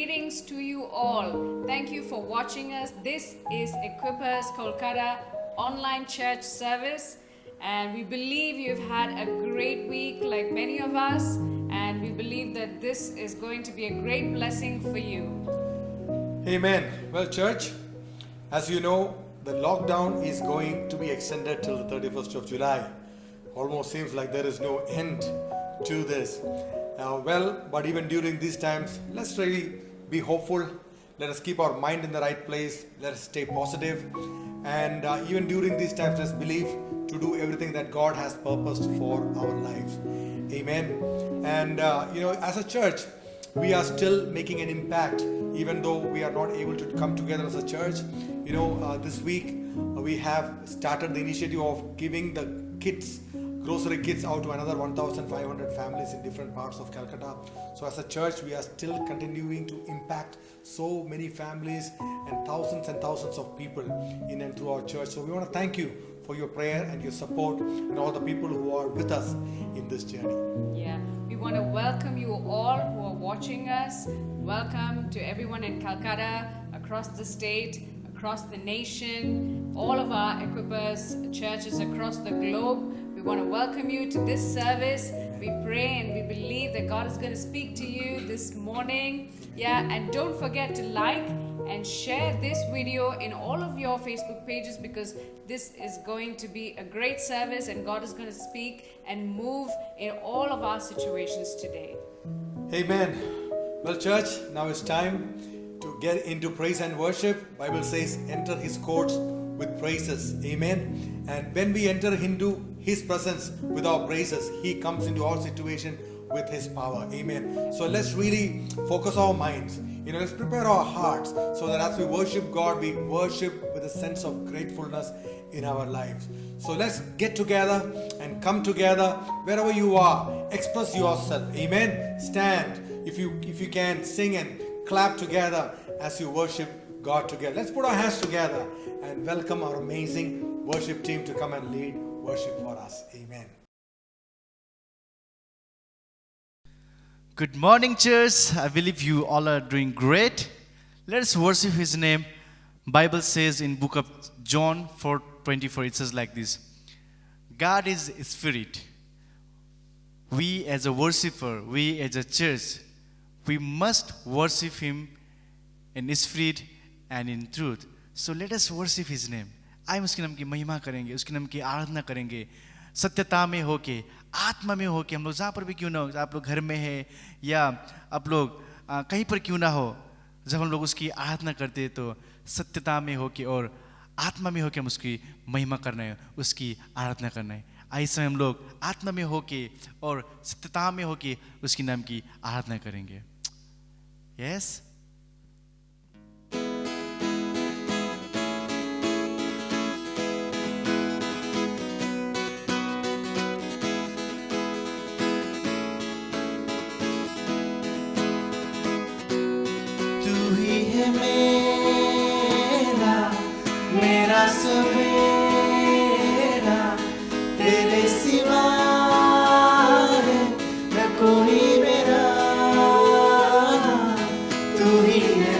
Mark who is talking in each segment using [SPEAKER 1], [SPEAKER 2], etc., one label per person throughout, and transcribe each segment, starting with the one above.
[SPEAKER 1] Greetings to you all. Thank you for watching us. This is Equippers Kolkata online church service, and we believe you've had a great week like many of us, and we believe that this is going to be a great blessing for you.
[SPEAKER 2] Amen. Well, church, as you know, the lockdown is going to be extended till the 31st of July. Almost seems like there is no end to this. But even during these times, let's really be hopeful. Let us keep our mind in the right place. Let us stay positive. And even during these times, let's believe to do everything that God has purposed for our lives. Amen. And, as a church, we are still making an impact, even though we are not able to come together as a church. This week we have started the initiative of giving the grocery kits out to another 1,500 families in different parts of Calcutta. So as a church, we are still continuing to impact so many families and thousands of people in and through our church. So we want to thank you for your prayer and your support and all the people who are with us in this journey.
[SPEAKER 1] Yeah, we want to welcome you all who are watching us. Welcome to everyone in Calcutta, across the state, across the nation, all of our Equippers churches across the globe. We want to welcome you to this service. We pray and we believe that God is going to speak to you this morning. Yeah, and don't forget to like and share this video in all of your Facebook pages, because this is going to be a great service and God is going to speak and move in all of our situations today.
[SPEAKER 2] Amen. Well, church, now it's time to get into praise and worship. Bible says, enter his courts with praises. Amen. And when we enter into his presence with our praises, he comes into our situation with his power. Amen. So let's really focus our minds. Let's prepare our hearts so that as we worship God, we worship with a sense of gratefulness in our lives. So let's get together and come together wherever you are. Express yourself. Amen. Stand. If you can, sing and clap together as you worship God together. Let's put our hands together and welcome our amazing worship team to come and lead worship for us. Amen.
[SPEAKER 3] Good morning, church. I believe you all are doing great. Let us worship his name. Bible says in book of John 4:24, it says like this: God is spirit. We as a worshiper, we as a church, we must worship him in spirit and in truth. So let us worship his name. आइए उसके नाम की महिमा करेंगे, उसके नाम की आराधना करेंगे, सत्यता में होके, आत्मा में होके। हम लोग जहाँ पर भी क्यों ना हो, आप लोग घर में है या आप लोग कहीं पर क्यों ना हो, जब हम लोग उसकी आराधना करते हैं तो सत्यता में होके और आत्मा में होके हम उसकी महिमा करना है, उसकी आराधना करना है। आइए समय हम लोग आत्मा में होके और सत्यता में होके उसकी नाम की आराधना करेंगे। यस
[SPEAKER 4] मेरा सवेरा तेरे सिवा है न कोई मेरा, तू ही है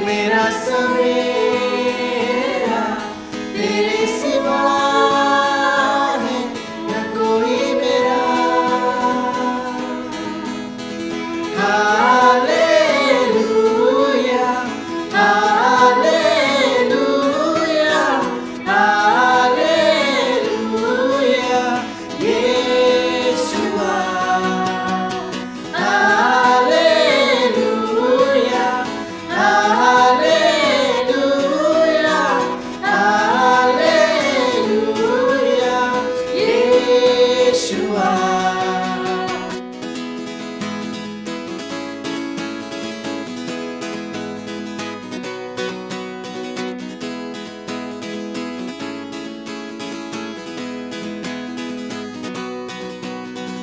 [SPEAKER 4] मेरा सवेरा तेरे सिवा है न कोई मेरा। Hallelujah hallelujah hallelujah Yeshua. Hallelujah hallelujah hallelujah Yeshua.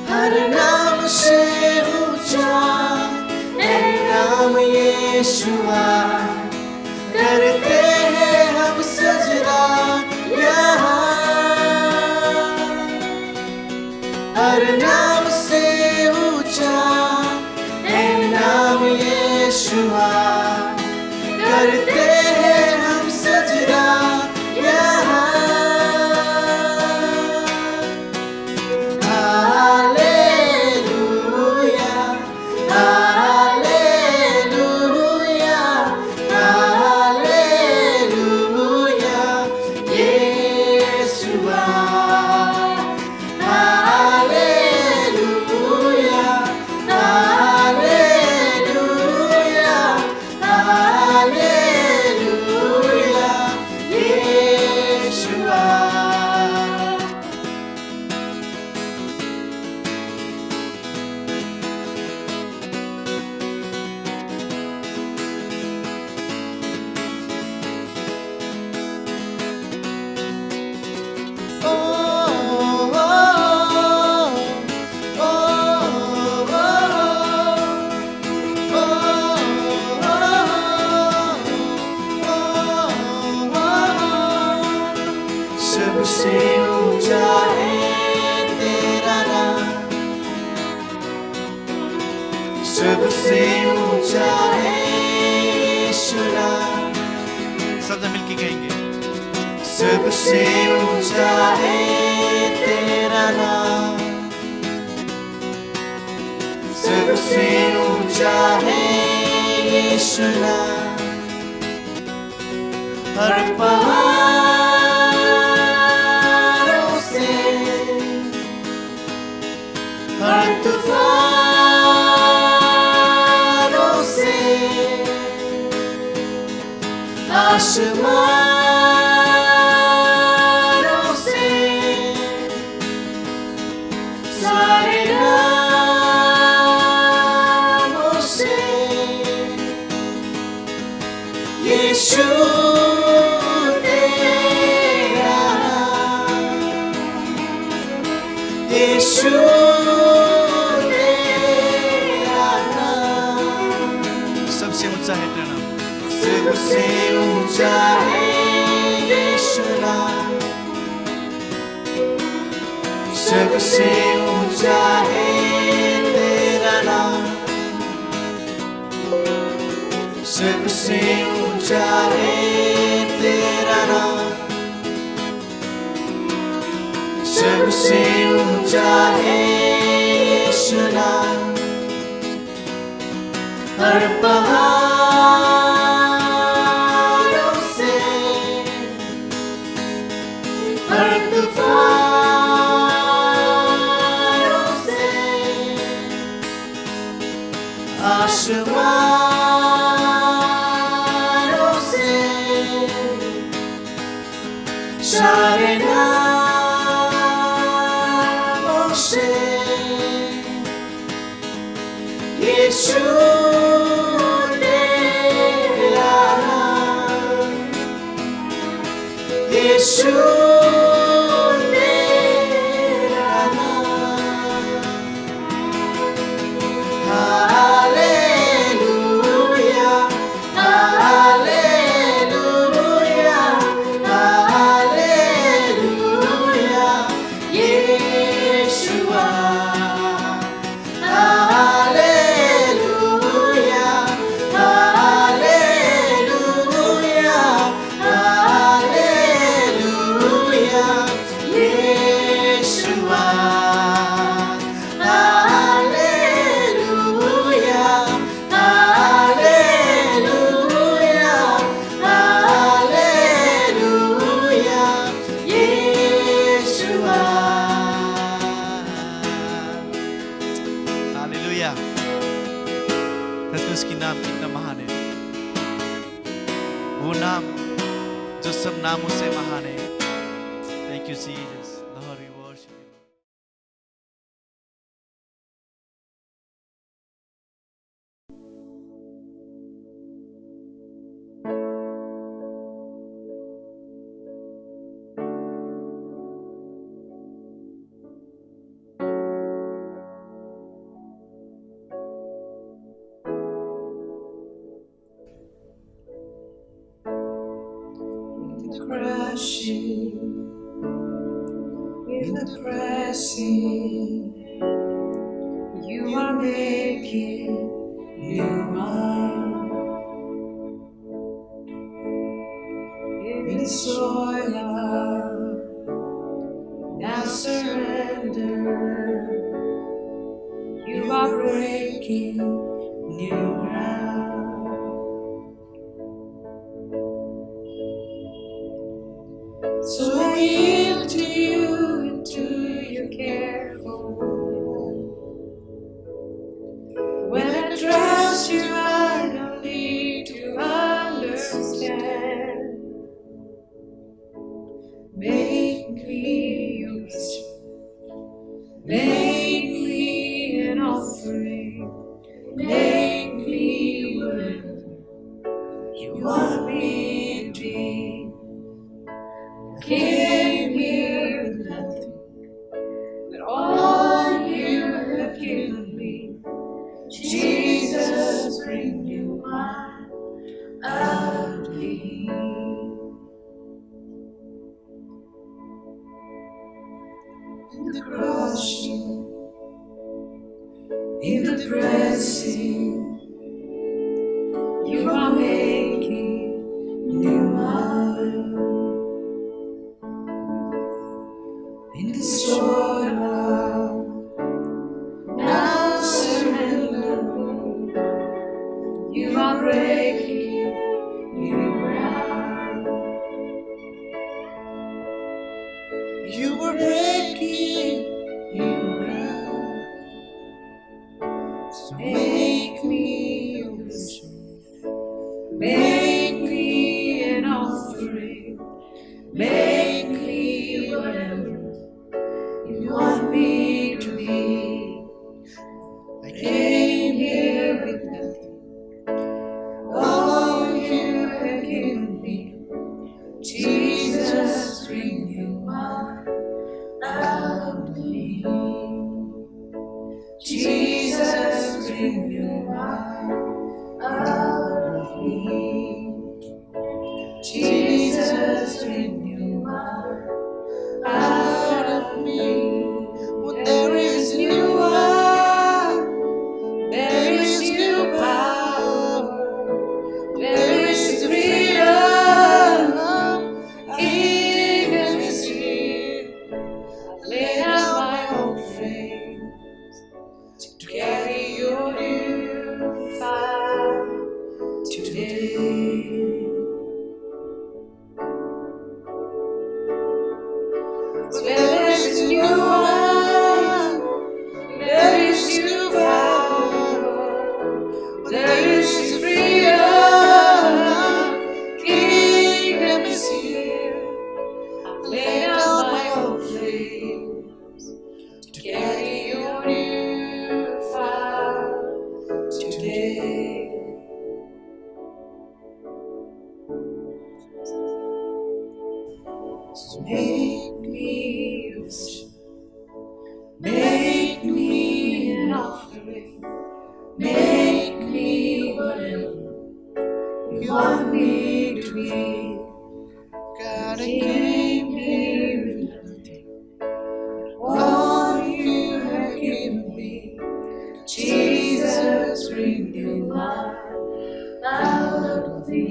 [SPEAKER 4] हर नाम से ऊंचा है नाम यीशुआ, करते हैं हम सजदा यहाँ। हर नाम से ऊंचा है
[SPEAKER 3] मिलके कहेंगे।
[SPEAKER 4] सबसे ऊंचा है तेरा नाम, सबसे ऊंचा है यीशु नाम। हर पहाड़ों से, हर तूफानों से, आसमानों से, सारे नामों से यीशु तेरा नाम, यीशु तेरा नाम।
[SPEAKER 3] सबसे ऊंचा है तेरा नाम,
[SPEAKER 4] सबसे ऊंचा है यीशु नाम, सबसे ऊंचा है तेरा नाम, सबसे ऊंचा है तेरा नाम, सबसे ऊंचा है यीशु नाम। हर पहाड़ों से, हर तूफानों से, आसमानों से, सारे नामों से यीशु तेरा नाम, यीशु तेरा नाम। Hallelujah, hallelujah, hallelujah, Yeshua. Hallelujah, hallelujah, hallelujah, Yeshua. Hallelujah, hallelujah, hallelujah, Yeshua.
[SPEAKER 3] Hallelujah. उसकी नाम कितना महान है, वो नाम जो सब नामों से महान है। Thank you Jesus, Lord we worship you.
[SPEAKER 4] Crashing in the pressing, you are making new wine. In the soil of now surrender, you are breaking new ground. So I yield to you and to your careful will. When I trust you, I don't need to understand. Make me yours, make me an offering, make me whatever you want me to be. Came here with nothing but all you have given me. Jesus, bring new wine out of me. In the crushing, in the pressing, you are making new wine. your love. Now surrender. You are breaking new ground. You were breaking new ground. So make me your worship. Make me an offering. Make me whatever you want me to be. I came here with nothing. All you have given me, Jesus, bring you out of me. Jesus, bring you out of me. Jesus, bring you out of me. Well, there is new life, there is new power, there is freedom. Kingdom is here. Lay down my offerings to carry your new fire today. Where there is new wine, there is new power, there is freedom. Kingdom is here. Lay down my offerings to carry your new fire today. So make me worship. Make me an offering. Make me whatever you want me to be. God, I came here with nothing. All you have given me, Jesus, bring you out of me.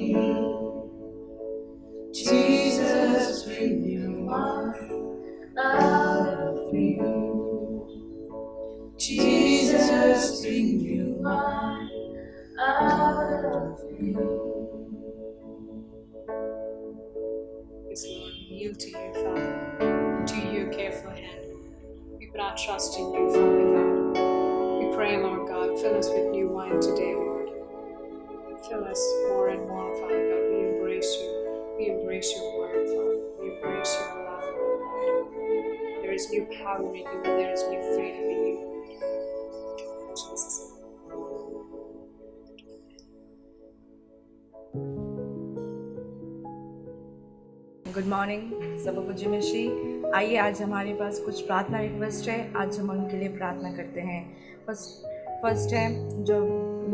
[SPEAKER 4] Jesus, bring you out of me. Jesus, bring you out of me.
[SPEAKER 1] Yes, Lord, we yield to you, Father, to your careful hand. We put our trust in you, Father God. We pray, Lord God, fill us with new wine today, Lord. Fill us more and more, Father God. We embrace you. We embrace your word, Father. We embrace your love, Lord God. There is new power in you, and there is new freedom in you. Jesus.
[SPEAKER 5] Good morning सबको जी मसीह। आइए आज हमारे पास कुछ प्रार्थना request है, आज हम उनके लिए प्रार्थना करते हैं। फर्स्ट है जो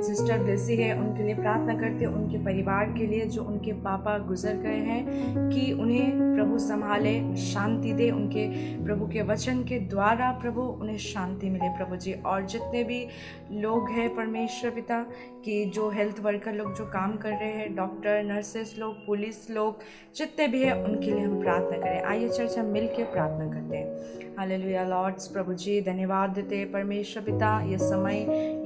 [SPEAKER 5] सिस्टर ब्लेसी है, उनके लिए प्रार्थना करते हैं, उनके परिवार के लिए जो उनके पापा गुजर गए हैं, कि उन्हें प्रभु संभाले, शांति दे, उनके प्रभु के वचन के द्वारा प्रभु उन्हें शांति मिले प्रभु जी। और जितने भी लोग हैं परमेश्वर पिता कि जो हेल्थ वर्कर लोग जो काम कर रहे हैं, डॉक्टर, नर्सेस लोग, पुलिस लोग, जितने भी हैं उनके लिए हम प्रार्थना करें। आइए चर्च हम मिल के प्रार्थना करते हैं। हालेलुया लॉर्ड्स, प्रभु जी धन्यवाद देते हैं परमेश्वर पिता ये समय,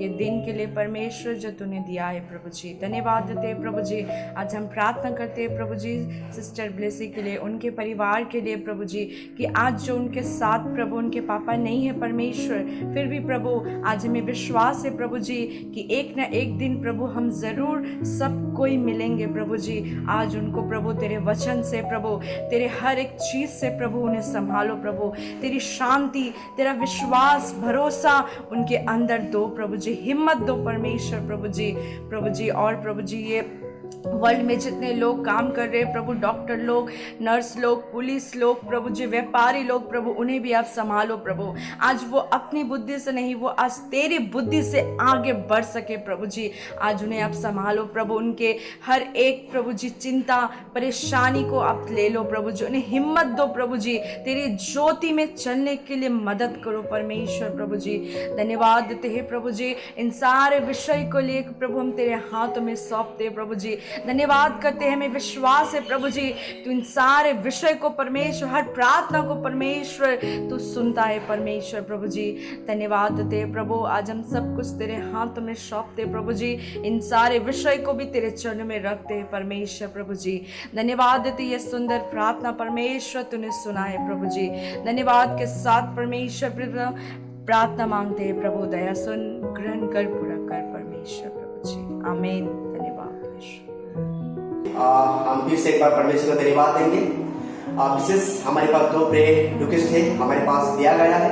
[SPEAKER 5] ये दिन के लिए परमेश्वर जो तूने दिया है प्रभु जी। धन्यवाद देते हैं प्रभु जी। आज हम प्रार्थना करते हैं प्रभु जी सिस्टर ब्लेसी के लिए, उनके परिवार के लिए प्रभु जी, कि आज जो उनके साथ प्रभु उनके पापा नहीं है परमेश्वर, फिर भी प्रभु आज हमें विश्वास है प्रभु जी कि एक ना एक दिन प्रभु हम ज़रूर सब कोई मिलेंगे प्रभु जी। आज उनको प्रभु तेरे वचन से प्रभु, तेरे हर एक चीज़ से प्रभु उन्हें संभालो प्रभु, तेरी शांति, तेरा विश्वास, भरोसा उनके अंदर दो प्रभु जी, हिम्मत दो परमेश्वर प्रभु जी। और प्रभु जी ये वर्ल्ड में जितने लोग काम कर रहे हैं प्रभु, डॉक्टर लोग, नर्स लोग, पुलिस लोग प्रभु जी, व्यापारी लोग प्रभु, उन्हें भी आप संभालो प्रभु। आज वो अपनी बुद्धि से नहीं, वो आज तेरी बुद्धि से आगे बढ़ सके प्रभु जी। आज उन्हें आप संभालो प्रभु, उनके हर एक प्रभु जी चिंता परेशानी को आप ले लो प्रभु जी, उन्हें हिम्मत दो प्रभु जी, तेरी ज्योति में चलने के लिए मदद करो परमेश्वर प्रभु जी। धन्यवाद देते हैं प्रभु जी, इन सारे विषय को लेकर प्रभु हम तेरे हाथों में सौंपते प्रभु जी। धन्यवाद करते हैं, हमें विश्वास है प्रभु जी तू इन सारे विषय को परमेश्वर, हर प्रार्थना को परमेश्वर तू सुनता है परमेश्वर प्रभु जी। धन्यवाद देते हैं प्रभु, आज हम सब कुछ तेरे हाथों में सौंपते हैं प्रभु जी, इन सारे विषय को भी तेरे चरणों में रखते हैं परमेश्वर प्रभु जी। धन्यवाद देते ये सुंदर प्रार्थना परमेश्वर तूने सुना है प्रभु जी। धन्यवाद के साथ परमेश्वर प्रार्थना मांगते हैं प्रभु, दया सुन, ग्रहण कर, पूरा कर परमेश्वर प्रभु जी। आमीन। धन्यवाद यीशु।
[SPEAKER 6] हम फिर से एक बार परमेश्वर को धन्यवाद देंगे। विशेष हमारे पास 2 प्रेयर रिक्वेस्ट है हमारे पास दिया गया है,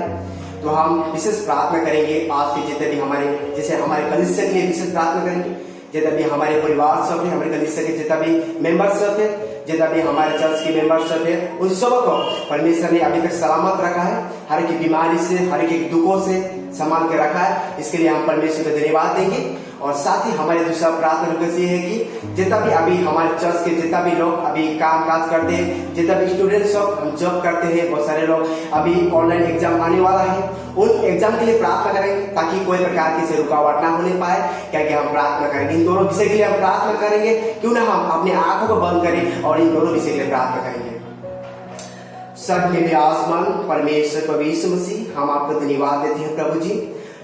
[SPEAKER 6] तो हम विशेष प्रार्थना करेंगे आज के जितने भी हमारे, जैसे हमारे कलीसिया के लिए विशेष प्रार्थना करेंगे, जितना भी हमारे परिवार सब है, हमारे कलीसिया के जितना भी मेंबर्स सब है, जितना भी हमारे चर्च के मेंबर्स सब है, उन सबको परमेश्वर ने अभी तक सलामत रखा है, हर एक बीमारी से, हर एक दुखों से संभाल के रखा है। इसके लिए हम परमेश्वर को धन्यवाद देंगे। और साथ ही हमारे दूसरा प्रार्थना रिक्वेस्ट ये है कि जितना भी अभी हमारे चर्च के जितना भी लोग अभी काम काज करते हैं, जितना भी स्टूडेंट सब हम जॉब करते हैं, बहुत सारे लोग अभी ऑनलाइन एग्जाम आने वाला है, उन एग्जाम के लिए प्रार्थना करेंगे ताकि कोई प्रकार की रुकावट ना होने पाए। क्या क्या हम प्रार्थना करेंगे, इन दोनों विषय के लिए हम प्रार्थना करेंगे। क्यों ना हम अपनी आंखों को बंद करें और इन दोनों विषय के लिए प्रार्थना करेंगे। सब में भी आसमान परमेश्वर प्रभु यीशु मसीह, हम आपको धन्यवाद देते हैं प्रभु जी।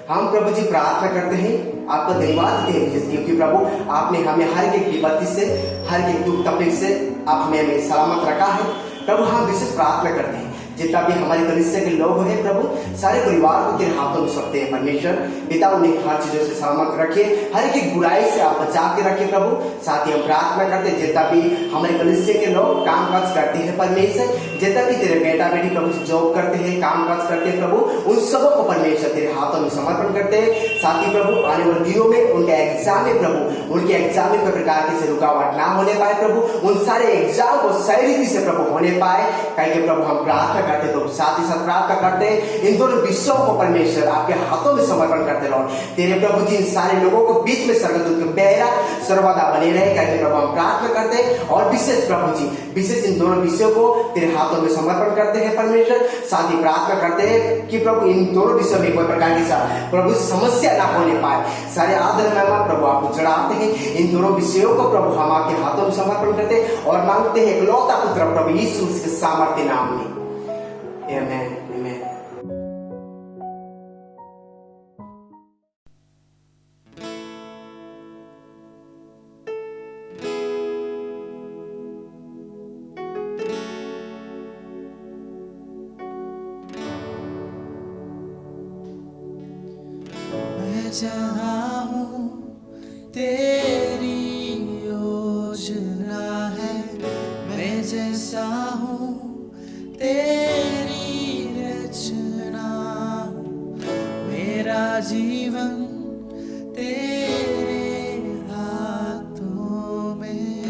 [SPEAKER 6] हम प्रभु जी प्रार्थना करते हैं, आपको धन्यवाद देते हैं क्योंकि प्रभु आपने हमें हर एक विपत्ति से, हर एक दुख तकलीफ से आप हमें सलामत रखा है। प्रभु हम विशेष प्रार्थना करते हैं, जितना भी हमारे कलीसिया के लोग हैं प्रभु, सारे परिवार को तेरे हाथों में सौंपते हैं परमेश्वर पिता, उन्हें हर चीजों से सलामत रखिए, हर एक बुराई से आप बचा के रखिए प्रभु। साथ ही हम प्रार्थना करते हैं जितना भी हमारे कलीसिया के लोग काम काज करते हैं परमेश्वर, जितना भी तेरे बेटा बेटी प्रभु जॉब करते हैं, काम काज करते हैं प्रभु, उन सबों को परमेश्वर तेरे हाथों में समर्पण करते हैं। साथ ही प्रभु आने वाले दिनों में उनका एग्जाम में प्रभु, उनके एग्जाम में कोई प्रकार की रुकावट ना होने पाए प्रभु, उन सारे एग्जाम को सही रीति से प्रभु होने पाए। कहीं प्रभु हम प्रार्थना करते प्रभु, साथ ही साथ प्रार्थना करते हैं इन दोनों विषयों को परमेश्वर आपके हाथों में समर्पण करते रहो। तेरे प्रभु जी इन सारे लोगों को बीच में स्वर्गदूत का पहरा सर्वदा बने रहे, कहीं प्रभु हम प्रार्थना करते हैं। और विशेष प्रभु जी विशेष इन दोनों विषयों को तेरे हाथों में समर्पण करते हैं परमेश्वर। साथ ही प्रार्थना करते हैं कि प्रभु इन दोनों विषयों में कोई प्रकार की प्रभु समस्या ना होने पाए। सारे आदर महिमा प्रभु आपको चढ़ाते हैं, इन दोनों विषयों को प्रभु हम आपके हाथों में समर्पण करते हैं और मांगते हैं इकलौता पुत्र प्रभु यीशु के सामर्थ्य नाम में। Amen. Amen.
[SPEAKER 7] मैं जहाँ हूँ तेरी योजना है, मैं जैसा हूँ तेरी रचना, मेरा जीवन तेरे हाथों में,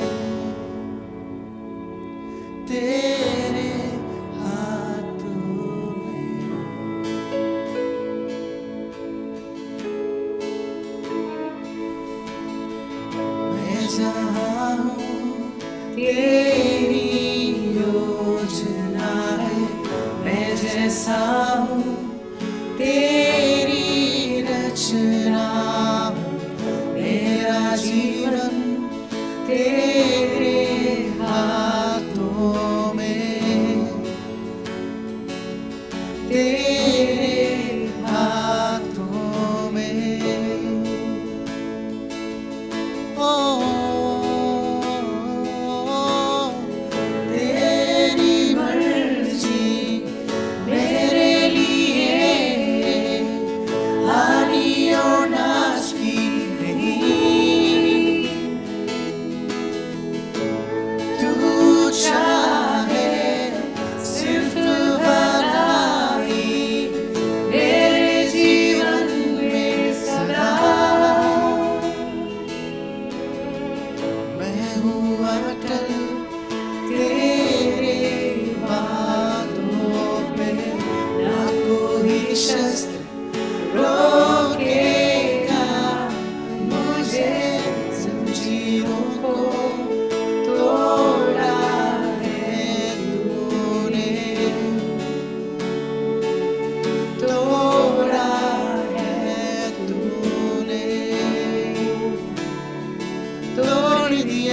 [SPEAKER 7] तेरे हाथों में। मैं जहाँ हूँ तेरी योजना है, मैं जैसा हूँ तेरी रचना, मेरा जीवन तेरे हाथों में, तेरे हाथों में। ओ तेरी मर्जी मेरे लिए हानि और नाश की नहीं, तू चाहे सिर्फ भलाई मेरे जीवन में सदा। मैं हूँ अटल तेरे बातों पे, ना कोई शस्त्र रोकेगा मुझे, जंजीरों को तोड़ा है तूने, तोड़ा है तूने, तोड़ दिया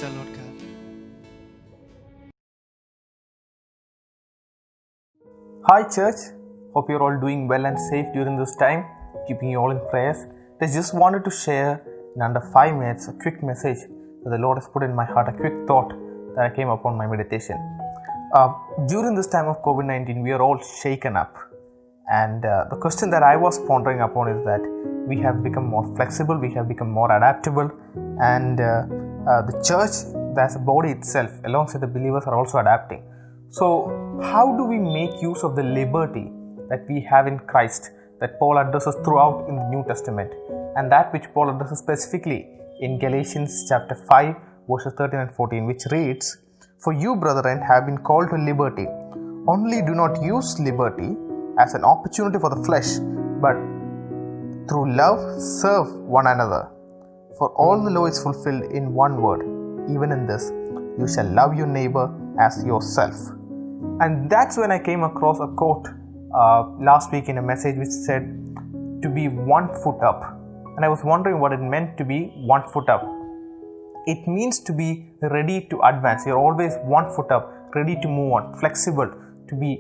[SPEAKER 3] the Lord God.
[SPEAKER 8] Hi church, hope you're all doing well and safe during this time, keeping you all in prayers. I just wanted to share in under 5 minutes a quick message that the Lord has put in my heart, a quick thought that I came upon my meditation. During this time of COVID-19, we are all shaken up, and the question that I was pondering upon is that we have become more flexible, we have become more adaptable, and the church as a body itself alongside the believers are also adapting. So how do we make use of the liberty that we have in Christ that Paul addresses throughout in the New Testament, and that which Paul addresses specifically in Galatians chapter 5 verses 13 and 14, which reads, "For you, brethren, have been called to liberty. Only do not use liberty as an opportunity for the flesh, but through love serve one another. For all the law is fulfilled in one word, even in this, you shall love your neighbor as yourself." And that's when I came across a quote last week in a message which said to be 1 foot up. And I was wondering what it meant to be 1 foot up. It means to be ready to advance. You're always 1 foot up, ready to move on, flexible, to be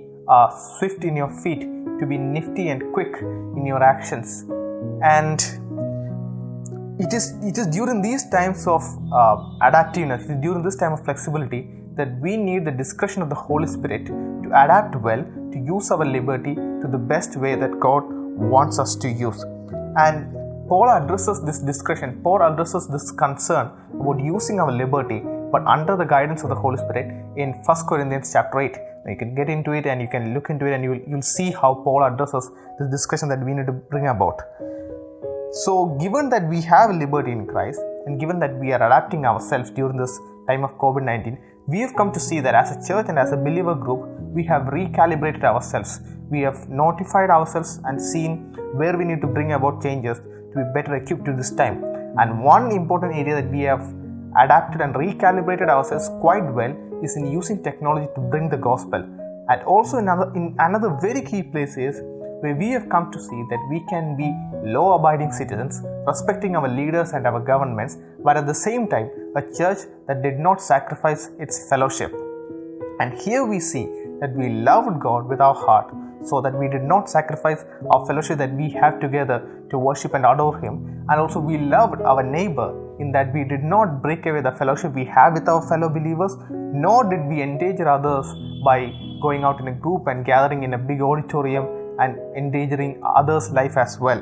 [SPEAKER 8] swift in your feet, to be nifty and quick in your actions. And it is during these times of adaptiveness, during this time of flexibility, that we need the discretion of the Holy Spirit to adapt well, to use our liberty to the best way that God wants us to use. And Paul addresses this discretion, Paul addresses this concern about using our liberty, but under the guidance of the Holy Spirit in 1 Corinthians chapter 8. You can get into it and you can look into it, and you'll see how Paul addresses this discussion that we need to bring about. So given that we have liberty in Christ, and given that we are adapting ourselves during this time of COVID-19, we have come to see that as a church and as a believer group, we have recalibrated ourselves. We have notified ourselves and seen where we need to bring about changes to be better equipped to this time. And one important area that we have adapted and recalibrated ourselves quite well is in using technology to bring the gospel. And also in another very key place is where we have come to see that we can be law-abiding citizens, respecting our leaders and our governments, but at the same time, a church that did not sacrifice its fellowship. And here we see that we loved God with our heart, so that we did not sacrifice our fellowship that we have together to worship and adore Him. And also we loved our neighbor in that we did not break away the fellowship we have with our fellow believers, nor did we endanger others by going out in a group and gathering in a big auditorium and endangering others' life as well.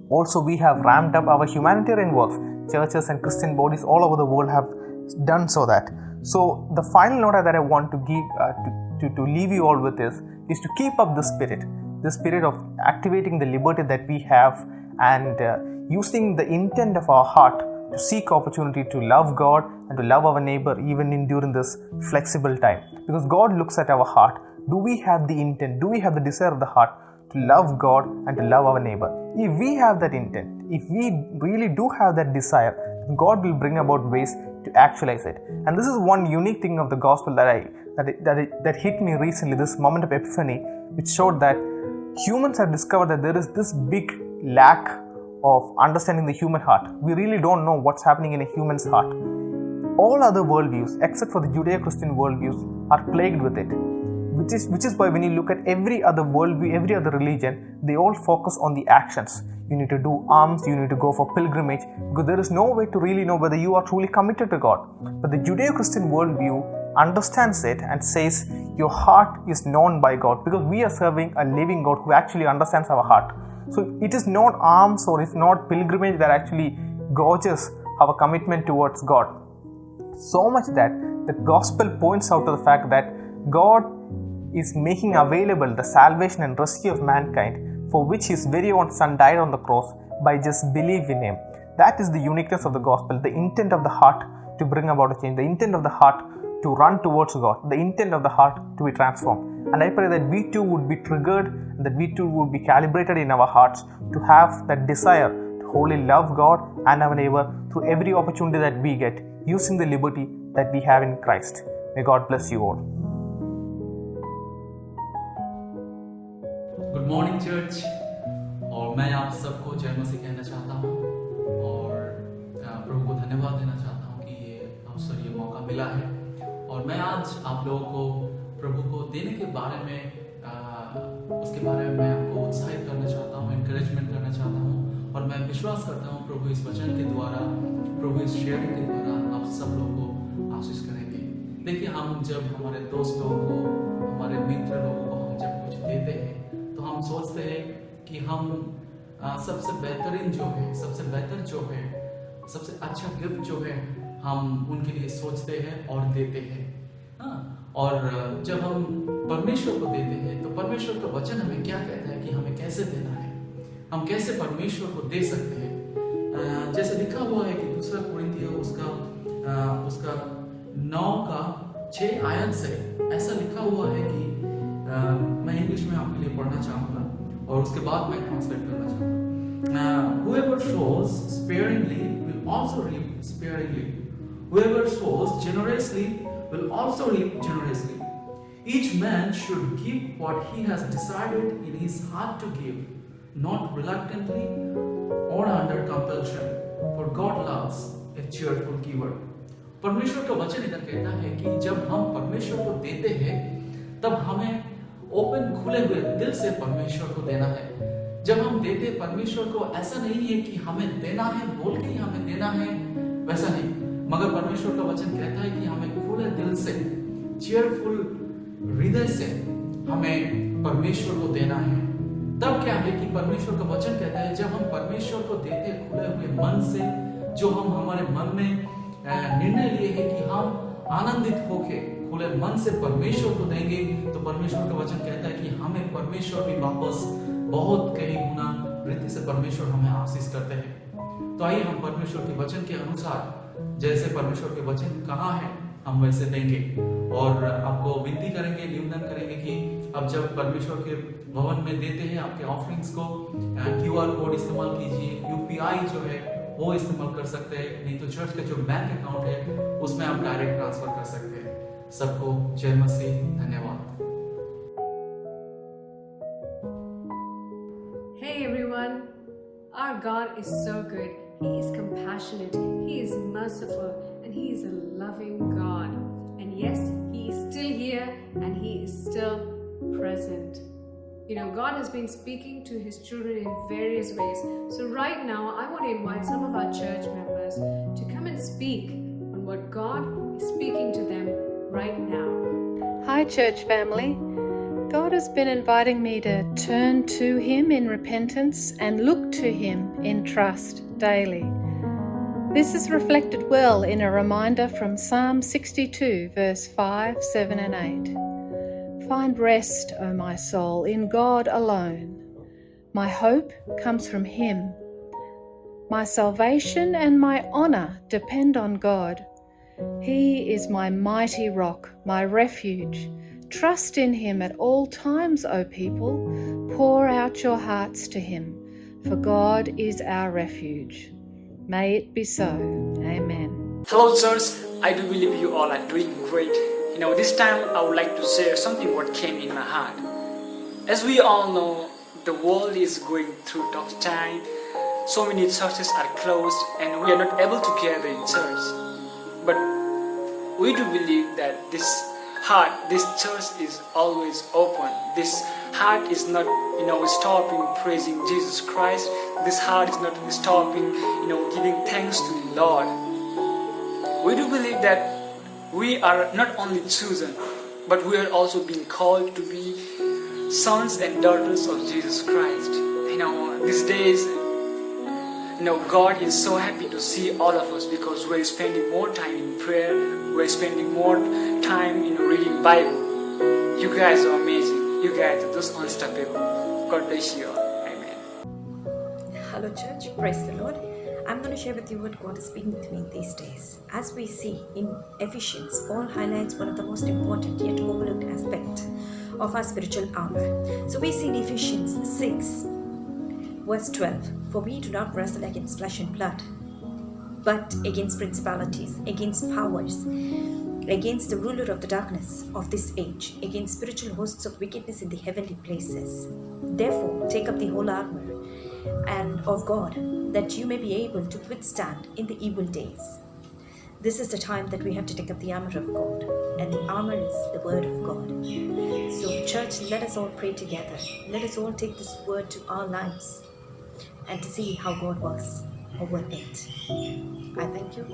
[SPEAKER 8] Also, we have ramped up our humanitarian works. Churches and Christian bodies all over the world have done so that. So the final note that I want to give to leave you all with is to keep up the spirit of activating the liberty that we have, and using the intent of our heart to seek opportunity to love God and to love our neighbor even during this flexible time. Because God looks at our heart. Do we have the intent? Do we have the desire of the heart to love God and to love our neighbor? If we have that intent, if we really do have that desire, God will bring about ways to actualize it. And this is one unique thing of the gospel that hit me recently, this moment of epiphany, which showed that humans have discovered that there is this big lack of understanding the human heart. We really don't know what's happening in a human's heart. All other worldviews, except for the Judeo-Christian worldviews, are plagued with it. Which is why when you look at every other worldview, every other religion, they all focus on the actions. You need to do alms, you need to go for pilgrimage, because there is no way to really know whether you are truly committed to God. But the Judeo-Christian worldview understands it and says your heart is known by God, because we are serving a living God who actually understands our heart. So it is not alms or it's not pilgrimage that actually gauges our commitment towards God. So much that the gospel points out to the fact that God is making available the salvation and rescue of mankind, for which His very own Son died on the cross, by just belief in Him. That is the uniqueness of the gospel, the intent of the heart to bring about a change, the intent of the heart to run towards God, the intent of the heart to be transformed. And I pray that we too would be triggered, and that we too would be calibrated in our hearts to have that desire to wholly love God and our neighbor through every opportunity that we get, using the liberty that we have in Christ. May God bless you all.
[SPEAKER 9] Good morning church, और मैं आप सबको जय मसीह कहना चाहता हूँ और प्रभु को धन्यवाद देना चाहता हूँ कि ये मिला है। और मैं आज आप लोगों को प्रभु को देने के बारे में उसके बारे में मैं आपको उत्साहित करना चाहता हूँ, एनकरेजमेंट करना चाहता हूँ। और मैं विश्वास करता हूँ प्रभु इस वचन के द्वारा, प्रभु इस शेयरिंग के द्वारा आप सब लोगों को आशीष करेंगे। देखिए, हम जब हमारे दोस्त लोगों को, हमारे मित्र लोगों को हम जब कुछ देते हैं तो हम सोचते हैं कि हम सबसे बेहतरीन जो है, सबसे बेहतर जो है, सबसे अच्छा गिफ्ट जो है हम उनके लिए सोचते हैं और देते हैं। हाँ, और जब हम परमेश्वर को देते हैं तो परमेश्वर का वचन हमें क्या कहता है कि हमें कैसे देना है, हम कैसे परमेश्वर को दे सकते हैं। जैसे लिखा हुआ है कि दूसरा कुरिन्थियों उसका 9:6 आयत से ऐसा लिखा हुआ है कि मैं इंग्लिश में आपके लिए पढ़ना चाहूंगा और उसके बाद मैं ट्रांसलेट करना चाहूंगा। Whoever sows sparingly will also reap sparingly. Whoever sows generously will also reap generously. Each man should give what he has decided in his heart to give, not reluctantly or under compulsion, for God loves a cheerful giver. परमेश्वर का वचन इधर कहता है कि जब हम परमेश्वर को देते हैं तब हमें ओपन, खुले हुए दिल से परमेश्वर को देना है। जब हम देते परमेश्वर को, ऐसा नहीं है कि हमें देना है बोल के ही हमें देना है, वैसा नहीं, मगर परमेश्वर का वचन कहता है कि हमें खुले दिल से, चीयरफुल हृदय से हमें परमेश्वर को देना है। तब क्या है कि परमेश्वर का वचन कहता है जब हम परमेश्वर को देते खुले हुए मन से, जो हम हमारे मन में निर्णय लिए है कि हम आनंदित होके खुले मन से परमेश्वर को देंगे, तो परमेश्वर का वचन कहता है कि हमें परमेश्वर भी वापस बहुत कई गुना रीति से परमेश्वर हमें आशीष करते हैं। तो आइए हम परमेश्वर के वचन के अनुसार, जैसे परमेश्वर के वचन कहाँ है, हम वैसे देंगे। और आपको विनती करेंगे, निवेदन करेंगे कि अब जब परमेश्वर के भवन में देते हैं आपके ऑफरिंग्स को, QR कोड इस्तेमाल कीजिए, UPI जो है वो इस्तेमाल कर सकते हैं, नहीं तो चर्च का जो बैंक अकाउंट है उसमें आप डायरेक्ट ट्रांसफर कर सकते हैं। सबको जय मसीह, धन्यवाद।
[SPEAKER 1] Hey everyone, our God is so good. He is compassionate, He is merciful, and He is a loving God. And yes, He is still here and He is still present. You know, God has been speaking to His children in various ways. So right now, I want to invite some of our church members to come and speak on what God is speaking to them right now.
[SPEAKER 10] Hi, church family. God has been inviting me to turn to Him in repentance and look to Him in trust daily. This is reflected well in a reminder from Psalm 62, verse 5, 7 and 8. Find rest, O my soul, in God alone. My hope comes from Him. My salvation and my honor depend on God. He is my mighty rock, my refuge. Trust in Him at all times, O people. Pour out your hearts to Him, for God is our refuge. May it be so. Amen.
[SPEAKER 11] Hello, church. I do believe you all are doing great. You know, this time I would like to share something what came in my heart. As we all know, the world is going through tough time. So many churches are closed and we are not able to gather in church. But we do believe that this church is always open. This heart is not, stopping praising Jesus Christ. This heart is not stopping, giving thanks to the Lord. We do believe that we are not only chosen, but we are also being called to be sons and daughters of Jesus Christ. These days, God is so happy to see all of us because we're spending more time in prayer, we're spending more time in reading Bible. You guys are amazing. You guys are just unstoppable. God bless you all. Amen.
[SPEAKER 12] Hello church, praise the Lord. I'm going to share with you what God is speaking to me these days. As we see in Ephesians, Paul highlights one of the most important yet overlooked aspects of our spiritual armor. So we see in Ephesians 6, verse 12, for we do not wrestle against flesh and blood, but against principalities, against powers, against the ruler of the darkness of this age, against spiritual hosts of wickedness in the heavenly places. Therefore, take up the whole armor and of God, that you may be able to withstand in the evil days. this is the time that we have to take up the armor of God, and the armor is the word of God. So, church, let us all pray together. Let us all take this word to our lives and to see how God works over it. I thank you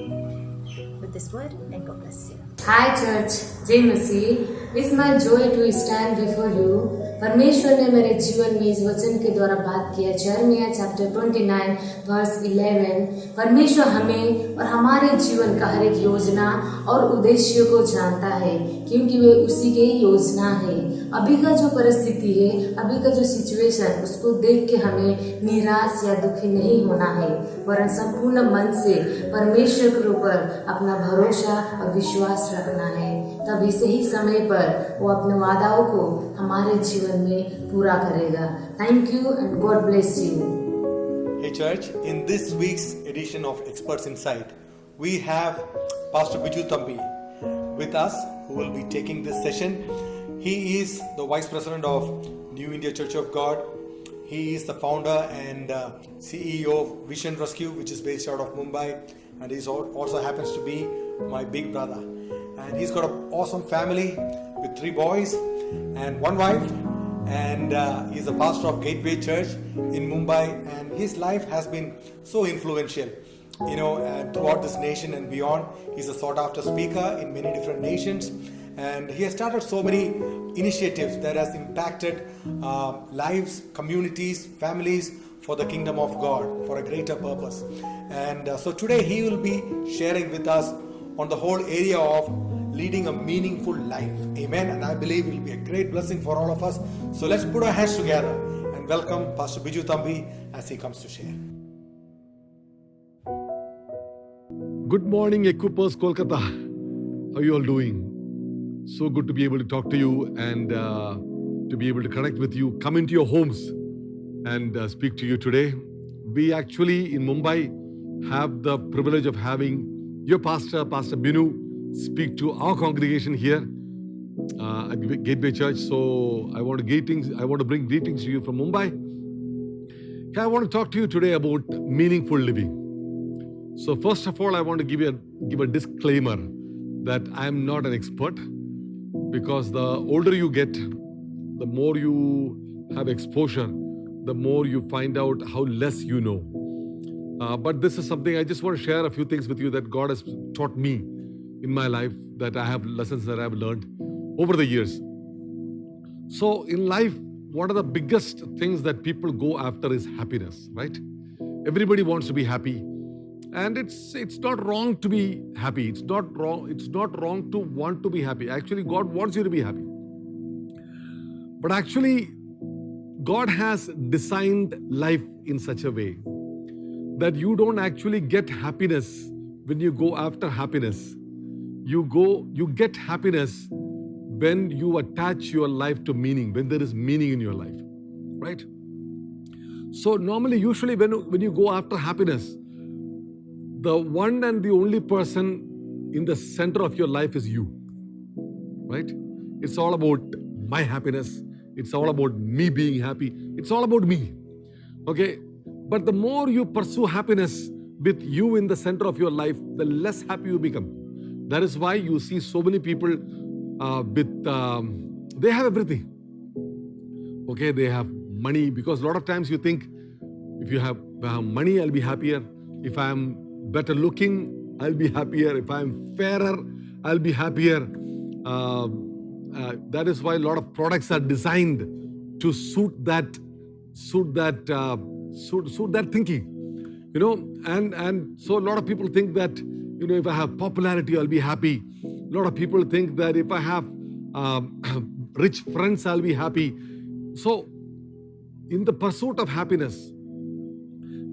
[SPEAKER 12] with this word, and God bless you.
[SPEAKER 13] Hi church, जय मसीह. It's my joy to stand before you. परमेश्वर ने मेरे जीवन में इस वचन के द्वारा बात किया. यिर्मयाह चैप्टर 29 वर्स 11. परमेश्वर हमें और हमारे जीवन का हर एक योजना और उद्देश्य को जानता है, क्योंकि वे उसी की योजना है. अभी का जो परिस्थिति है, अभी का जो सिचुएशन, उसको देख के हमें निराश या दुखी नहीं होना है, वरन संपूर्ण मन से परमेश्वर के ऊपर अपना भरोसा और विश्वास रखना है. तब इसे ही समय पर वो अपने वादाओं को हमारे जीवन में पूरा करेगा. Thank you and God bless you.
[SPEAKER 2] Hey church, in this week's edition of Experts Insight, we have Pastor Biju Thambi with us, who will be taking this session. He is the Vice President of New India Church of God. He is the founder and CEO of Vision Rescue, which is based out of Mumbai, and he also happens to be my big brother. And he's got an awesome family with 3 boys and 1 wife, and he's a pastor of Gateway Church in Mumbai, and his life has been so influential, throughout this nation and beyond. He's a sought after speaker in many different nations, and he has started so many initiatives that has impacted lives, communities, families for the kingdom of God, for a greater purpose. And so today he will be sharing with us on the whole area of leading a meaningful life. Amen. And I believe it will be a great blessing for all of us. So let's put our hands together and welcome Pastor Biju Thambi as he comes to share.
[SPEAKER 14] Good morning, Equippers Kolkata. How are you all doing? So good to be able to talk to you and to be able to connect with you, come into your homes and speak to you today. We actually in Mumbai have the privilege of having your pastor, Pastor Binu, speak to our congregation here at Gateway Church. So I want to bring greetings to you from Mumbai. I want to talk to you today about meaningful living. So first of all, I want to give a disclaimer that I am not an expert, because the older you get, the more you have exposure, the more you find out how less you know. But this is something I just want to share a few things with you that God has taught me in my life, that I have lessons that I have learned over the years. So in life, one of the biggest things that people go after is happiness, right? Everybody wants to be happy. And it's not wrong to be happy. It's not wrong to want to be happy. Actually, God wants you to be happy. But actually, God has designed life in such a way that you don't actually get happiness when you go after happiness. You get happiness when you attach your life to meaning, when there is meaning in your life, right? So normally, usually when you go after happiness, the one and the only person in the center of your life is you, right? It's all about my happiness. It's all about me being happy. It's all about me, okay? But the more you pursue happiness with you in the center of your life, the less happy you become. That is why you see so many people they have everything. Okay, they have money, because a lot of times you think, if you have money, I'll be happier. If I'm better looking, I'll be happier. If I'm fairer, I'll be happier. That is why a lot of products are designed to suit that thinking. And so a lot of people think that, if I have popularity, I'll be happy. A lot of people think that if I have rich friends, I'll be happy. So in the pursuit of happiness,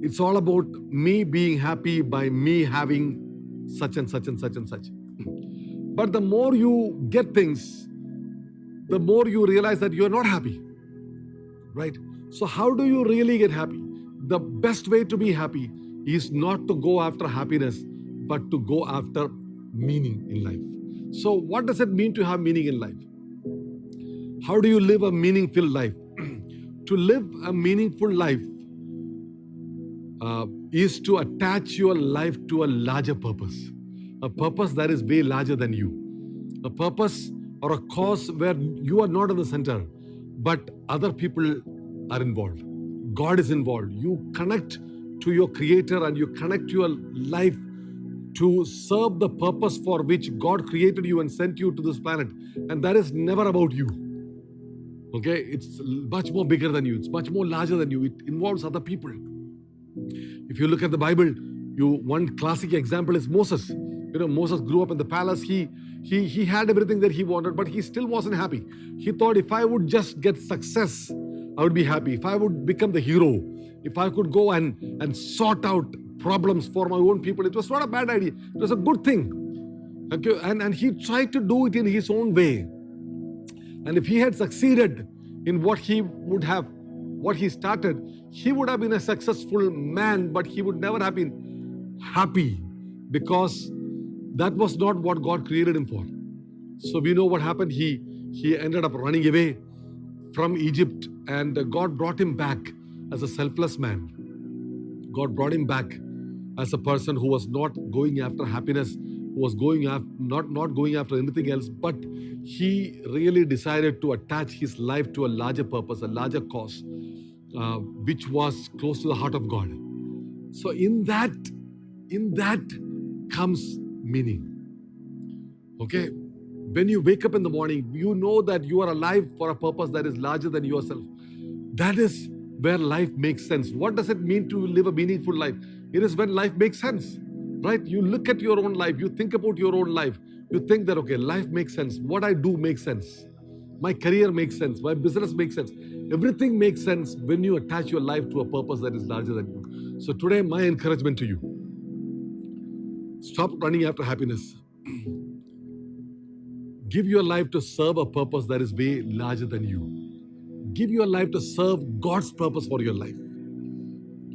[SPEAKER 14] it's all about me being happy by me having such and such and such and such. But the more you get things, the more you realize that you're not happy, right? So how do you really get happy? The best way to be happy is not to go after happiness, but to go after meaning in life. So what does it mean to have meaning in life? How do you live a meaningful life? To live a meaningful life is to attach your life to a larger purpose. a purpose that is way larger than you, a purpose or a cause where you are not in the center, but other people are involved. God is involved. You connect to your Creator and you connect your life to serve the purpose for which God created you and sent you to this planet. And that is never about you. Okay? It's much more bigger than you. It's much more larger than you. It involves other people. If you look at the Bible, one classic example is Moses. Moses grew up in the palace. He had everything that he wanted, but he still wasn't happy. He thought, if I would just get success, I would be happy. If I would become the hero, if I could go and sort out problems for my own people, it was not a bad idea. It was a good thing. Okay? And he tried to do it in his own way. And if he had succeeded in what he started, he would have been a successful man, but he would never have been happy because that was not what God created him for. So we know what happened. He ended up running away from Egypt, and God brought him back as a selfless man. God brought him back as a person who was not going after happiness, who was not going after anything else, but he really decided to attach his life to a larger purpose, a larger cause, which was close to the heart of God. So in that comes meaning. Okay? When you wake up in the morning, you know that you are alive for a purpose that is larger than yourself. That is where life makes sense. What does it mean to live a meaningful life? It is when life makes sense, right? You look at your own life, you think about your own life, you think that, okay, life makes sense. What I do makes sense. My career makes sense. My business makes sense. Everything makes sense when you attach your life to a purpose that is larger than you. So today, my encouragement to you, stop running after happiness. Give your life to serve a purpose that is way larger than you. Give your life to serve God's purpose for your life.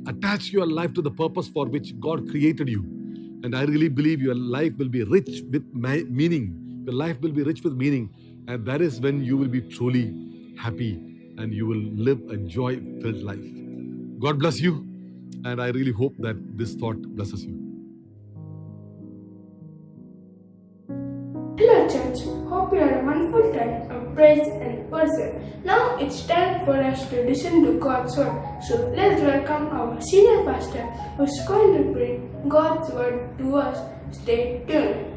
[SPEAKER 14] Attach your life to the purpose for which God created you. And I really believe your life will be rich with meaning. Your life will be rich with meaning. And that is when you will be truly happy and you will live a joy-filled life. God bless you. And I really hope that this thought blesses you.
[SPEAKER 15] Hello church, hope you had a wonderful time of praise and worship. Now it's time for us to listen to God's word. So let's welcome our senior pastor who's going to bring God's word to us. Stay tuned.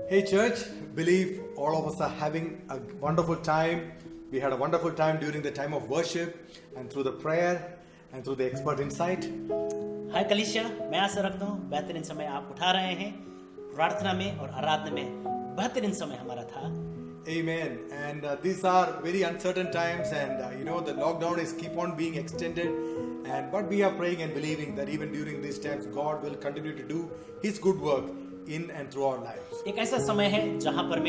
[SPEAKER 2] Hey church, believe all of us are having a wonderful time. We had a wonderful time during the time of worship and through the prayer and through the expert insight.
[SPEAKER 16] हाय कलीसिया, मैं आशा रखता हूँ बेहतरीन समय आप उठा रहे हैं प्रार्थना में और आराधना में बेहतरीन समय हमारा था.
[SPEAKER 2] Amen. And these are very uncertain times, and the lockdown is keep on being extended. But we are praying and believing that even during these times, God will continue to do His good work in and through our lives.
[SPEAKER 16] एक ऐसा समय है जहाँ पर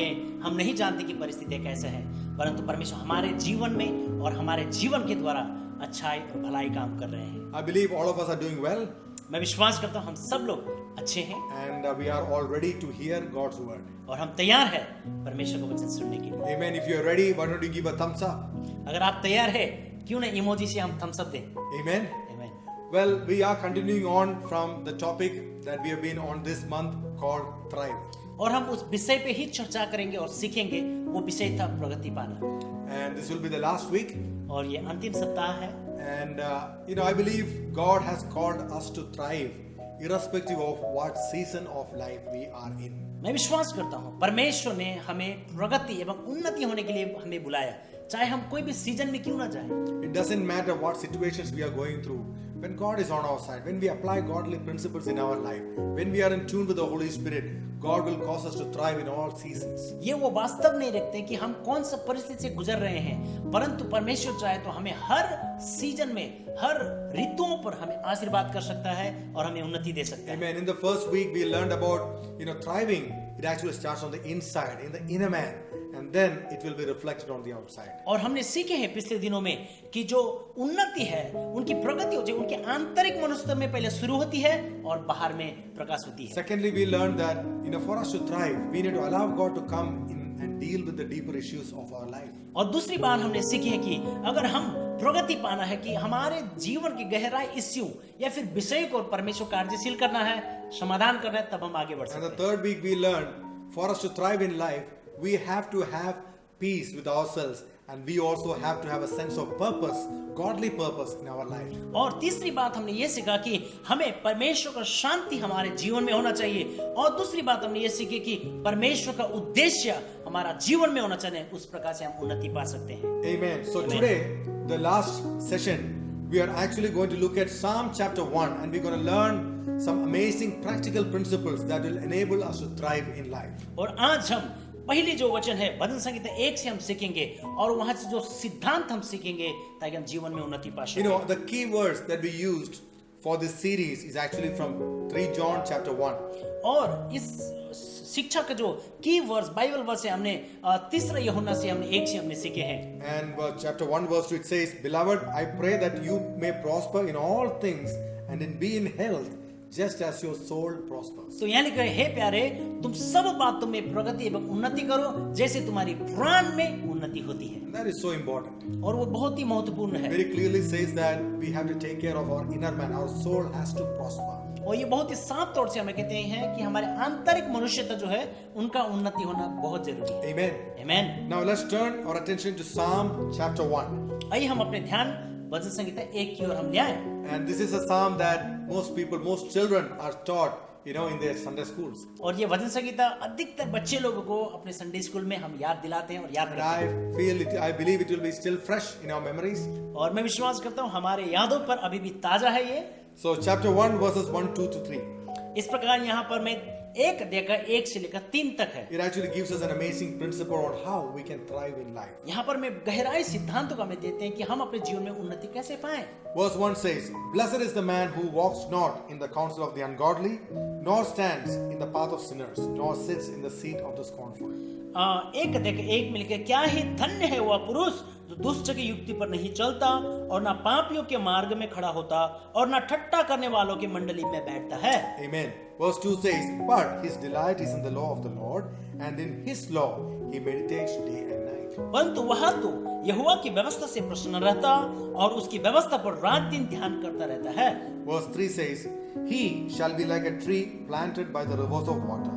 [SPEAKER 16] हम नहीं जानते कि परिस्थितियाँ कैसे हैं, परंतु परमेश्वर हमारे जीवन में और हमारे जीवन के द्वारा अच्छाई और भलाई काम कर रहे हैं.
[SPEAKER 2] I believe all of us are doing well.
[SPEAKER 16] मैं विश्वास करता हूँ हम सब लोग अच्छे हैं.
[SPEAKER 2] And we are all ready to hear God's word.
[SPEAKER 16] और हम तैयार हैं परमेश्वर का वचन सुनने के लिए.
[SPEAKER 2] Amen. If you are ready, why don't you give a thumbs up?
[SPEAKER 16] अगर आप तैयार हैं, क्यों न इमोजी से हम thumbs up दें?
[SPEAKER 2] Amen.
[SPEAKER 16] Amen.
[SPEAKER 2] Well, we are continuing on from the topic that we have been on this month called Thrive.
[SPEAKER 16] और हम उस विषय पे ही चर्चा करेंगे और सीखेंगे. वो विषय था प्रगति पाना.
[SPEAKER 2] And this will be the last week.
[SPEAKER 16] और ये अंतिम सप्ताह है.
[SPEAKER 2] And I believe God has called us to thrive, irrespective of what season of life we are in.
[SPEAKER 16] मैं विश्वास करता हूँ परमेश्वर ने हमें प्रगति एवं उन्नति होने के लिए हमें बुलाया, चाहे हम कोई भी सीजन में क्यों ना जाएं.
[SPEAKER 2] It doesn't matter what situations we are going through. When God is on our side, when we apply godly principles in our life, when we are in tune with the Holy Spirit, God will cause us to thrive in all seasons.
[SPEAKER 16] ये वो वास्तव नहीं रखते कि हम कौन सा परिस्थिति से गुजर रहे हैं, परंतु परमेश्वर चाहे तो हमें हर सीजन में, हर ऋतुओं पर हमें आशीर्वाद कर सकता है और हमें उन्नति दे सकता है.
[SPEAKER 2] Amen. In the first week we learned about thriving. It actually starts on the inside, in the inner man, and then it will be reflected on the outside.
[SPEAKER 16] और हमने सीखे हैं पिछले दिनों में कि जो उन्नति है, उनकी प्रगति होती है, उनके आंतरिक मनुष्य में पहले शुरू होती है और बाहर में प्रकाश होती है.
[SPEAKER 2] Secondly, we learned that for us to thrive, we need to allow God to come in and deal with the deeper issues of our life.
[SPEAKER 16] और दूसरी बात हमने सीखी है कि अगर हम प्रगति पाना है, कि हमारे जीवन की गहराई इश्यू या फिर विषय को परमेश्वर कार्यशील करना है, समाधान करना है, तब हम आगे बढ़ सकते
[SPEAKER 2] And
[SPEAKER 16] हैं।
[SPEAKER 2] the third week we learned, for us to thrive in life, we have to have peace with ourselves, and we also have to have a sense of purpose, godly purpose in our life.
[SPEAKER 16] और तीसरी बात हमने ये सीखा कि हमें परमेश्वर का शांति हमारे जीवन में होना चाहिए, और दूसरी बात हमने ये सीखी कि परमेश्वर का उद्देश्य हमारा जीवन में होना चाहिए, उस प्रकार से हम उन्नति पा सकते हैं।
[SPEAKER 2] Amen. So
[SPEAKER 16] Amen.
[SPEAKER 2] today, the last session, we are actually going to look at Psalm chapter 1, and we're going to learn some amazing practical principles that will enable us to thrive in life.
[SPEAKER 16] और आज हम पहली जो वचन है भजन संहिता 1 से हम सीखेंगे, और वहां से जो सिद्धांत हम सीखेंगे ताकि हम जीवन में उन्नति पा सकें।
[SPEAKER 2] You know, the key words that we used for this series is actually from 3 John chapter 1.
[SPEAKER 16] और इस शिक्षा का जो की वर्स बाइबल वर्स है, हमने तीसरा यूहन्ना से हमने 1 से हमने सीखे हैं।
[SPEAKER 2] And chapter 1 verse 2 it says, Beloved, I pray that you may prosper in all things and be in health, just as your soul prospers.
[SPEAKER 16] तो यहाँ लिखा है, हे प्यारे, तुम सब बातों में प्रगति एवं उन्नति करो, जैसे तुम्हारी प्राण में उन्नति होती है।
[SPEAKER 2] And that is so important.
[SPEAKER 16] और वो बहुत ही महत्वपूर्ण है।
[SPEAKER 2] Very clearly says that we have to take care of our inner man. Our soul has to prosper.
[SPEAKER 16] और ये बहुत ही साफ तौर से हमें कहते हैं कि हमारे आंतरिक मनुष्यता जो है उनका उन्नति होना बहुत जरूरी है।
[SPEAKER 2] Amen.
[SPEAKER 16] Amen.
[SPEAKER 2] Now let's turn our attention to Psalm chapter 1.
[SPEAKER 16] आइए हम अपने ध्यान भजन संहिता 1 की ओर हम ले आए।
[SPEAKER 2] And this is a psalm that most people, most children are taught, in their Sunday schools.
[SPEAKER 16] और ये भजन संहिता अधिकतर बच्चे लोगों को अपने संडे स्कूल में हम याद दिलाते हैं और याद
[SPEAKER 2] And
[SPEAKER 16] करते हैं।
[SPEAKER 2] I believe it will be still fresh in our memories.
[SPEAKER 16] और मैं विश्वास करता हूँ हमारे यादों पर अभी भी ताजा है ये।
[SPEAKER 2] So chapter 1 verses 1, 2 to 3.
[SPEAKER 16] इस प्रकार यहाँ पर मैं 1 देकर 1 से लेकर 3 तक है।
[SPEAKER 2] It actually gives us an amazing principle on how we can thrive in life.
[SPEAKER 16] यहाँ पर मैं गहराई सिद्धांतों का हमें देते हैं कि हम अपने जीवन में उन्नति कैसे पाएं।
[SPEAKER 2] Verse 1 says, Blessed is the man who walks not in the counsel of the ungodly, nor stands in the path of sinners, nor sits in the seat of the scornful.
[SPEAKER 16] 1 देकर 1 में लिखे, क्या ही धन्य है वह पुरुष जो दुष्ट की युक्ति पर नहीं चलता, और ना पापियों के मार्ग में खड़ा होता, और ना ठट्टा करने वालों की मंडली में बैठता है।
[SPEAKER 2] Amen. Verse 2 says, But his delight is in the law of the Lord, and in his law he meditates day and night.
[SPEAKER 16] परंतु वह तो यहोवा की व्यवस्था से प्रसन्न रहता, और उसकी व्यवस्था पर रात दिन ध्यान करता रहता है।
[SPEAKER 2] Verse 3 says, He shall be like a tree planted by the rivers of water,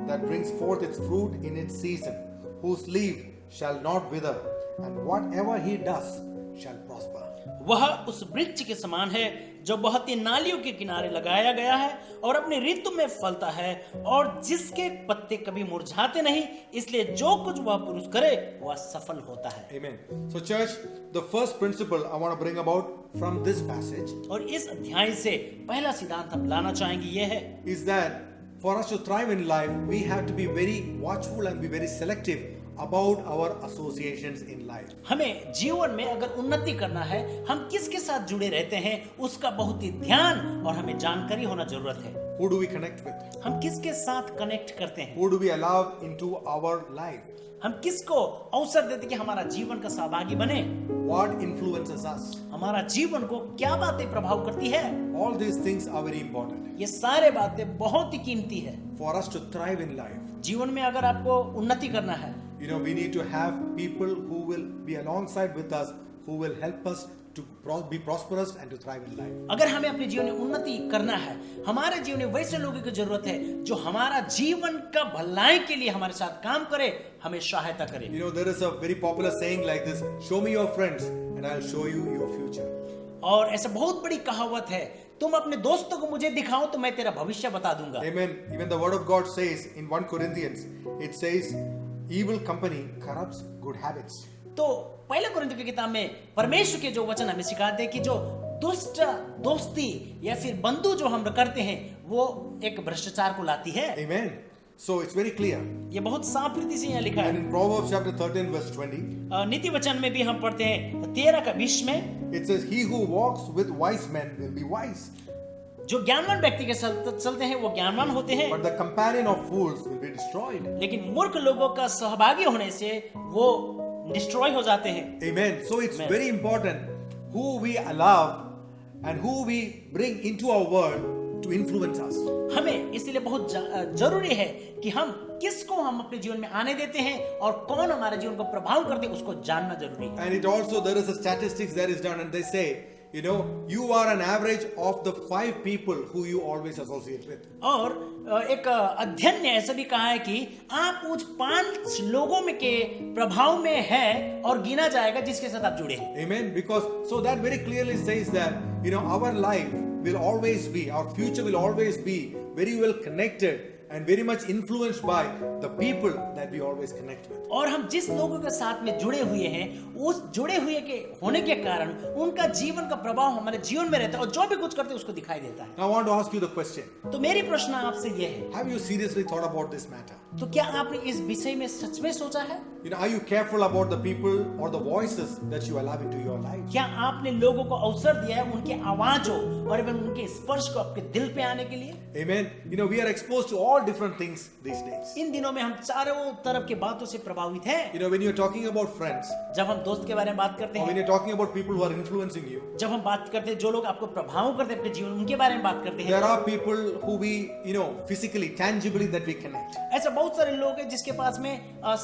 [SPEAKER 2] that brings forth its fruit in its season, whose leaf shall not wither, and whatever he does shall prosper.
[SPEAKER 16] वह उस वृक्ष के समान है जो बहुत ही नालियों के किनारे लगाया गया है, और अपने ऋतु में फलता है, और जिसके पत्ते कभी मुरझाते नहीं, इसलिए जो कुछ वह पुरुष करे वह सफल होता है।
[SPEAKER 2] Amen. So church, the first principle I want to bring about from this passage
[SPEAKER 16] और इस अध्याय से पहला सिद्धांत हम लाना चाहेंगे ये है,
[SPEAKER 2] is that for us to thrive in life, we have to be very watchful and be very selective about our associations in life.
[SPEAKER 16] हमें जीवन में अगर उन्नति करना है, हम किसके साथ जुड़े रहते हैं उसका बहुत ही ध्यान और हमें जानकारी होना जरूरत है।
[SPEAKER 2] Who do we connect with?
[SPEAKER 16] हम किसके साथ कनेक्ट करते हैं?
[SPEAKER 2] Who do we allow into our life?
[SPEAKER 16] हम किसको अवसर देते कि हमारा जीवन का सहभागी बने?
[SPEAKER 2] What influences us?
[SPEAKER 16] हमारा जीवन को क्या बातें प्रभाव करती है?
[SPEAKER 2] All these things are very important.
[SPEAKER 16] ये सारे बातें बहुत ही कीमती है।
[SPEAKER 2] For us to thrive in life,
[SPEAKER 16] जीवन में अगर आपको उन्नति करना है,
[SPEAKER 2] we need to have people who will be alongside with us, who will help us to be prosperous and to thrive in life.
[SPEAKER 16] अगर हमें अपने जीवन में उन्नति करना है, हमारे जीवन में वैसे लोगों की जरूरत है जो हमारा जीवन का भलाई के लिए हमारे साथ काम करे, हमें सहायता करे।
[SPEAKER 2] There is a very popular saying like this, show me your friends and I'll show you your future.
[SPEAKER 16] और ऐसा बहुत बड़ी कहावत है, तुम अपने दोस्तों को मुझे दिखाओ तो मैं तेरा भविष्य बता दूंगा।
[SPEAKER 2] Amen. Even the word of God says in 1 Corinthians, it says, evil company corrupts good habits.
[SPEAKER 16] तो पहले कुरिन्थियों की किताब में परमेश्वर के जो वचन हमें सिखाते हैं कि जो दुष्ट दोस्ती या फिर बंधु जो हम करते हैं वो एक भ्रष्टाचार को लाती है।
[SPEAKER 2] Amen. So it's very clear.
[SPEAKER 16] ये बहुत साफ रीति से यहाँ लिखा है।
[SPEAKER 2] And in Proverbs chapter 13 verse 20,
[SPEAKER 16] नीति वचन में भी हम पढ़ते हैं 13 का 20 में,
[SPEAKER 2] it says, he who walks with wise men will be wise.
[SPEAKER 16] जो ज्ञानवान व्यक्ति के साथ चलते हैं वो ज्ञानवान होते हैं,
[SPEAKER 2] But the companion of fools will be destroyed.
[SPEAKER 16] लेकिन मूर्ख लोगों का सहभागी होने से वो डिस्ट्रॉय हो जाते हैं।
[SPEAKER 2] Amen. So it's very important who we allow and who we bring into our world to influence us.
[SPEAKER 16] हमें इसलिए बहुत जरूरी है कि हम किसको हम अपने जीवन में आने देते हैं और कौन हमारे जीवन को प्रभाव करते हैं उसको जानना जरूरी है.
[SPEAKER 2] And it also, there is a statistics that is done, and they say, you know, you are an average of the 5 people who you always associate with.
[SPEAKER 16] और एक अध्ययन ने ऐसा भी कहा है कि आप उस 5 लोगों में के प्रभाव में है और गिना जाएगा जिसके साथ आप जुड़े हैं.
[SPEAKER 2] Amen. Because so that very clearly says that, you know, our life will always be, our future will always be very well connected and very much influenced by the people that we always connect with.
[SPEAKER 16] और हम जिस लोगों के साथ में जुड़े हुए हैं उस जुड़े हुए के होने के कारण उनका जीवन का प्रभाव हमारे जीवन में रहता है और जो भी कुछ करते हैं उसको दिखाई देता है.
[SPEAKER 2] Now I want to ask you the question.
[SPEAKER 16] तो मेरी प्रश्न आपसे ये है,
[SPEAKER 2] have you seriously thought about this matter?
[SPEAKER 16] तो क्या आपने इस विषय में सच में सोचा है?
[SPEAKER 2] You know, are you careful about the people or the voices that you allow into your life?
[SPEAKER 16] क्या आपने लोगों को अवसर दिया है उनके आवाजों और उनके स्पर्श को आपके दिल पे आने के लिए?
[SPEAKER 2] Amen. You know, we are exposed to all different things these days.
[SPEAKER 16] इन दिनों में हम चारों तरफ के बातों से प्रभावित हैं.
[SPEAKER 2] You know, when you're talking about friends,
[SPEAKER 16] जब हम दोस्त के बारे में बात करते
[SPEAKER 2] or
[SPEAKER 16] हैं,
[SPEAKER 2] when you're talking about people who are influencing you,
[SPEAKER 16] जब हम बात करते हैं जो लोग आपको प्रभाव करते हैं अपने जीवन उनके बारे में बात करते हैं,
[SPEAKER 2] there are people who we, you know, physically, tangibly that we connect.
[SPEAKER 16] ऐसे बहुत सारे लोग हैं जिसके पास में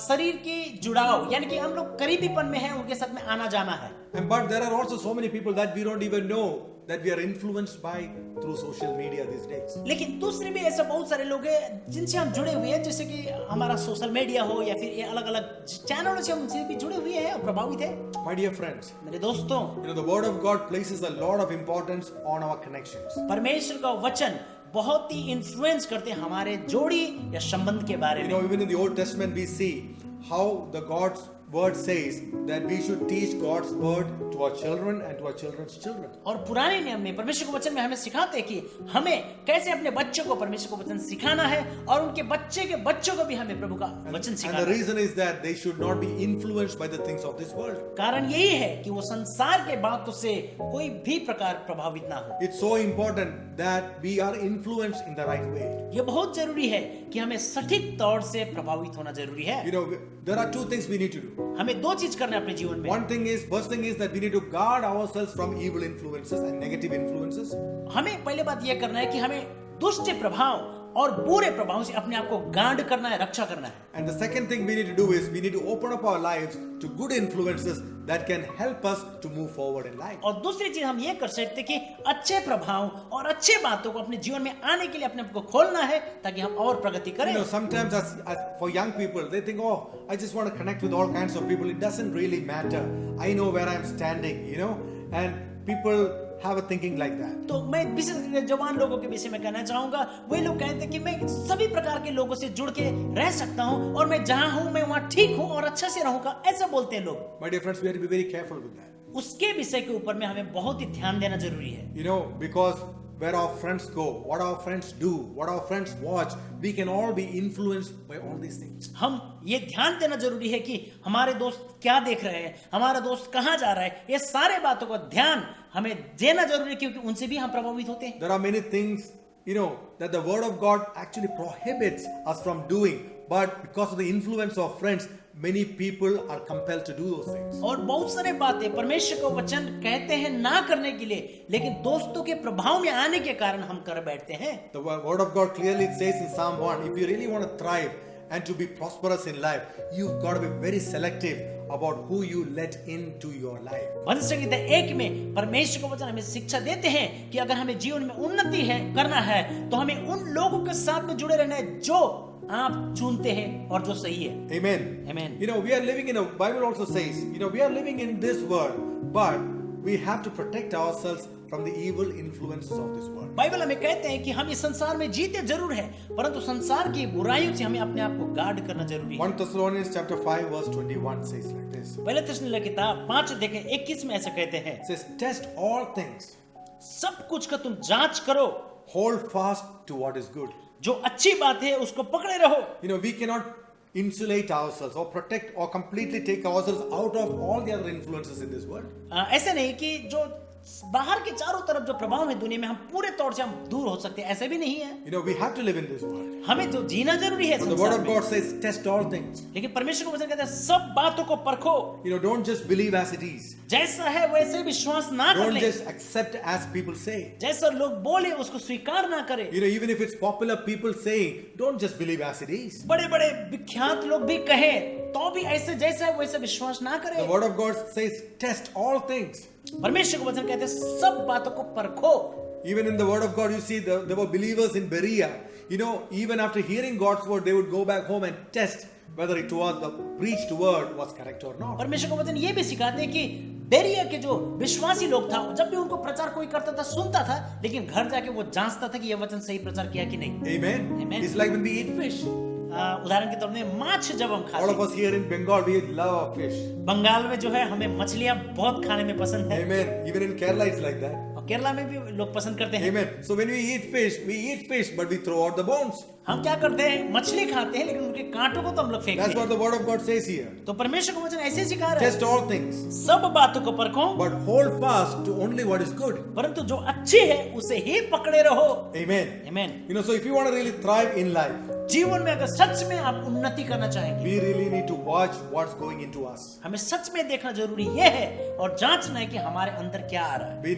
[SPEAKER 16] शरीर की जुड़ाव यानी कि हम लोग करीबीपन में हैं, उनके साथ में आना जाना है.
[SPEAKER 2] And but there are also so many people that we don't even know that we are influenced by through social media these days.
[SPEAKER 16] लेकिन दूसरे भी ऐसे बहुत सारे लोग हैं जिनसे हम जुड़े हुए हैं, जैसे कि हमारा सोशल मीडिया हो या फिर ये अलग-अलग चैनलों से हम उनसे भी जुड़े हुए हैं और प्रभावित हैं.
[SPEAKER 2] My dear friends,
[SPEAKER 16] मेरे दोस्तों,
[SPEAKER 2] you know, the word of God places a lot of importance on our connections.
[SPEAKER 16] परमेश्वर का वचन बहुत ही इन्फ्लुएंस करते हैं हमारे जोड़ी या संबंध के बारे
[SPEAKER 2] You
[SPEAKER 16] में.
[SPEAKER 2] know, even in the Old Testament we see how the God's word says that we should teach God's word to our children and to our children's children.
[SPEAKER 16] और पुराने नियम में परमेश्वर के वचन में हमें सिखाते हैं कि हमें कैसे अपने बच्चों को परमेश्वर को वचन सिखाना है और उनके बच्चे के बच्चों को भी हमें प्रभु का वचन
[SPEAKER 2] And
[SPEAKER 16] सिखाना
[SPEAKER 2] the
[SPEAKER 16] है.
[SPEAKER 2] reason is that they should not be influenced by the things of this world.
[SPEAKER 16] कारण यही है कि वो संसार के बातों से कोई भी प्रकार प्रभावित ना हो.
[SPEAKER 2] It's so important that we are influenced in the right way.
[SPEAKER 16] ये बहुत जरूरी है कि हमें सटीक तौर से प्रभावित होना जरूरी है.
[SPEAKER 2] You know, there are 2 things we need to do.
[SPEAKER 16] हमें 2 चीज करना है अपने जीवन में.
[SPEAKER 2] First thing is that we need to guard ourselves from evil influences and negative influences.
[SPEAKER 16] हमें पहले बात यह करना है कि हमें दुष्ट प्रभाव और बुरे प्रभाव से अपने आप को गार्ड करना है, रक्षा करना है.
[SPEAKER 2] And the second thing we need to do is we need to open up our lives to good influences that can help us to move forward in life.
[SPEAKER 16] और दूसरी चीज हम ये कर सकते हैं कि अच्छे प्रभाव और अच्छे बातों को अपने जीवन में आने के लिए अपने आप को खोलना है ताकि हम और प्रगति करें.
[SPEAKER 2] You know, sometimes as for young people, they think, oh, I just want to connect with all kinds of people. It doesn't really matter. I know where I'm standing, you know, and people have a thinking like that.
[SPEAKER 16] तो मैं विशेष जवान लोगों के विषय में कहना चाहूंगा, वे लोग कहते हैं कि मैं सभी प्रकार के लोगों से जुड़ के रह सकता हूं और मैं जहां हूं मैं वहां ठीक हूं और अच्छा से रहूंगा, ऐसा बोलते हैं लोग.
[SPEAKER 2] My dear friends, we have to be very careful with that.
[SPEAKER 16] उसके विषय के ऊपर में हमें बहुत ही ध्यान देना जरूरी है.
[SPEAKER 2] You know, because where our friends go, what our friends do, what our friends watch, we can all be influenced by all these things.
[SPEAKER 16] हम ये ध्यान देना जरूरी है कि हमारे दोस्त क्या देख रहे हैं, हमारा दोस्त कहाँ जा रहा है, ये सारे बातों का ध्यान हमें देना जरूरी है क्योंकि उनसे भी हम प्रभावित होते हैं.
[SPEAKER 2] There are many things, you know, that the word of God actually prohibits us from doing, but because of the influence of friends, many people are compelled to do those things.
[SPEAKER 16] और बहुत सारे बातें परमेश्वर का वचन कहते हैं ना करने के लिए, लेकिन दोस्तों के प्रभाव में आने के कारण हम कर बैठते हैं.
[SPEAKER 2] The word of God clearly says in Psalm 1, if you really want to thrive and to be prosperous in life, you've got to be very selective about who you let into your life.
[SPEAKER 16] भजन संहिता 1 में परमेश्वर का वचन हमें शिक्षा देते हैं कि अगर हमें जीवन में उन्नति है करना है तो हमें उन लोगों के साथ में जुड़े रहना है जो आप चुनते हैं और जो सही है.
[SPEAKER 2] Amen.
[SPEAKER 16] Amen.
[SPEAKER 2] You know, we are living in a, Bible also says, you know, we are living in this world, but we have to protect ourselves from the evil influences of this world.
[SPEAKER 16] Bible हमें कहते हैं कि हम इस संसार में जीते जरूर हैं, परंतु संसार की बुराइयों से हमें अपने आप को गार्ड करना जरूरी है.
[SPEAKER 2] 1 Thessalonians chapter 5 verse 21 says like this.
[SPEAKER 16] पहले थिस्सलुनीके की किताब 5 देखें 21 में ऐसा कहते हैं.
[SPEAKER 2] It says, test all things.
[SPEAKER 16] सब कुछ का तुम जांच करो.
[SPEAKER 2] Hold fast to what is good.
[SPEAKER 16] जो अच्छी बात है उसको पकड़े रहो.
[SPEAKER 2] You know, we cannot insulate ourselves or protect or completely take ourselves out of all the other influences in this world.
[SPEAKER 16] ऐसा नहीं कि जो बाहर के चारों तरफ जो प्रभाव है दुनिया में, हम पूरे तौर से हम दूर हो सकते हैं, ऐसे भी नहीं है।
[SPEAKER 2] You know, we have to live in this world.
[SPEAKER 16] हमें तो जीना जरूरी है
[SPEAKER 2] But the word
[SPEAKER 16] संसार
[SPEAKER 2] of
[SPEAKER 16] में।
[SPEAKER 2] God says, test all things.
[SPEAKER 16] लेकिन परमेश्वर का वचन कहता है सब बातों को परखो,
[SPEAKER 2] You know, don't just believe as it is.
[SPEAKER 16] जैसा है वैसे विश्वास ना कर
[SPEAKER 2] Don't
[SPEAKER 16] ले,
[SPEAKER 2] just accept as people say.
[SPEAKER 16] जैसा लोग बोले उसको स्वीकार ना करे।
[SPEAKER 2] You know, even if it's popular people saying, don't just believe as it is.
[SPEAKER 16] बड़े बड़े विख्यात लोग भी कहे तो भी ऐसे जैसा है वैसे विश्वास ना करे।
[SPEAKER 2] The word of God says, test all things.
[SPEAKER 16] परमेश्वर का वचन कहते हैं सब बातों को परखो।
[SPEAKER 2] Even in the word of God, you see, there were believers in Berea. You know, even after hearing God's word, they would go back home and test whether it was the preached word was correct or not.
[SPEAKER 16] परमेश्वर का वचन ये भी सिखाते हैं कि बेरिया के जो विश्वासी लोग था, जब भी उनको प्रचार कोई करता था सुनता था, लेकिन घर जाके वो जांचता था कि यह वचन सही प्रचार किया कि नहीं।
[SPEAKER 2] Amen.
[SPEAKER 16] Amen.
[SPEAKER 2] It's like when we eat fish.
[SPEAKER 16] उदाहरण के तौर में माछ जब हम खाते
[SPEAKER 2] All
[SPEAKER 16] हैं,
[SPEAKER 2] of us here in Bengal, we love fish.
[SPEAKER 16] Bengal में जो है हमें मछलियां बहुत खाने में पसंद है।
[SPEAKER 2] Amen. Even in Kerala, it's like that.
[SPEAKER 16] और केरला में भी लोग पसंद करते हैं।
[SPEAKER 2] Amen. So when we eat fish, but we throw out the bones.
[SPEAKER 16] हम क्या करते हैं, मछली खाते हैं लेकिन उनके कांटों को तो हम लोग फेंकते
[SPEAKER 2] That's what
[SPEAKER 16] हैं।
[SPEAKER 2] the word of God says here.
[SPEAKER 16] तो परमेश्वर का वचन ऐसे सिखा रहा है,
[SPEAKER 2] Test all things,
[SPEAKER 16] सब बातों को परखो,
[SPEAKER 2] but hold fast to only what is good.
[SPEAKER 16] परंतु जो अच्छी है उसे ही पकड़े रहो।
[SPEAKER 2] Amen.
[SPEAKER 16] Amen.
[SPEAKER 2] You know, so if you want to really thrive in life,
[SPEAKER 16] जीवन में अगर सच में आप उन्नति करना चाहेंगे,
[SPEAKER 2] we really need to watch what's going into us.
[SPEAKER 16] हमें सच में देखना जरूरी ये है और जांचना है कि हमारे अंदर क्या आ रहा है।
[SPEAKER 2] We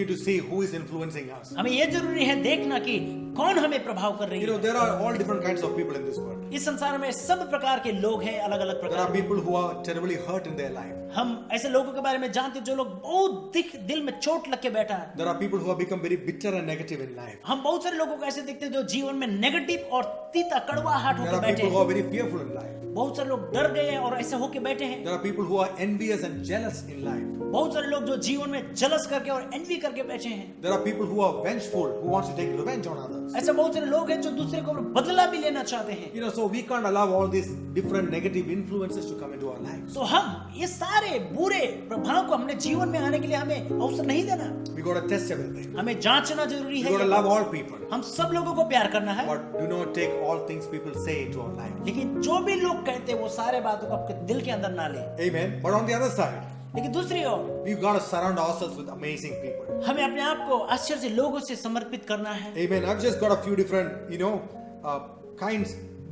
[SPEAKER 2] need to see who is influencing us.
[SPEAKER 16] हमें ये जरूरी है देखना कि कौन हमें प्रभाव कर रही
[SPEAKER 2] You know,
[SPEAKER 16] है।
[SPEAKER 2] there are all different kinds of people in this world.
[SPEAKER 16] इस संसार में सब प्रकार के लोग हैं, अलग अलग
[SPEAKER 2] There
[SPEAKER 16] प्रकार
[SPEAKER 2] are people who are terribly hurt in their life.
[SPEAKER 16] हम ऐसे लोगों के बारे में जानते हैं जो लोग बहुत दिल में चोट लग के बैठा है।
[SPEAKER 2] There are people who have become very bitter and negative in life.
[SPEAKER 16] हम बहुत सारे लोगों को ऐसे देखते हैं जो जीवन में नेगेटिव और तीता कड़वाहट
[SPEAKER 2] There
[SPEAKER 16] होकर
[SPEAKER 2] are
[SPEAKER 16] बैठे
[SPEAKER 2] people who
[SPEAKER 16] हैं।
[SPEAKER 2] are very fearful in life.
[SPEAKER 16] बहुत सारे लोग डर गए हैं और ऐसे होके बैठे हैं।
[SPEAKER 2] There are people who are envious and jealous in life.
[SPEAKER 16] बहुत सारे लोग जो जीवन में जलस करके और एनवी करके बैठे हैं।
[SPEAKER 2] There are people who are vengeful, who wants to take revenge on others.
[SPEAKER 16] ऐसे बहुत सारे लोग हैं जो दूसरे को बदला भी लेना चाहते हैं।
[SPEAKER 2] You know, so we can't allow all these different negative influences to come into our lives.
[SPEAKER 16] तो हम ये सारे बुरे प्रभाव को हमने जीवन में आने के लिए हमें अवसर नहीं देना।
[SPEAKER 2] We got to test everything.
[SPEAKER 16] हमें जांचना जरूरी
[SPEAKER 2] We
[SPEAKER 16] है।
[SPEAKER 2] got to love all people.
[SPEAKER 16] हम सब लोगों को प्यार करना है।
[SPEAKER 2] But do not take all things people say into our lives.
[SPEAKER 16] लेकिन जो भी लोग कहते हैं वो सारे बातों को आपके दिल के अंदर ना ले।
[SPEAKER 2] Amen. But on the other side,
[SPEAKER 16] लेकिन दूसरी ओर
[SPEAKER 2] we've got to surround ourselves with amazing people.
[SPEAKER 16] हमें अपने आप को आश्चर्य लोगों से समर्पित करना है।
[SPEAKER 2] Amen. I've just got a few different,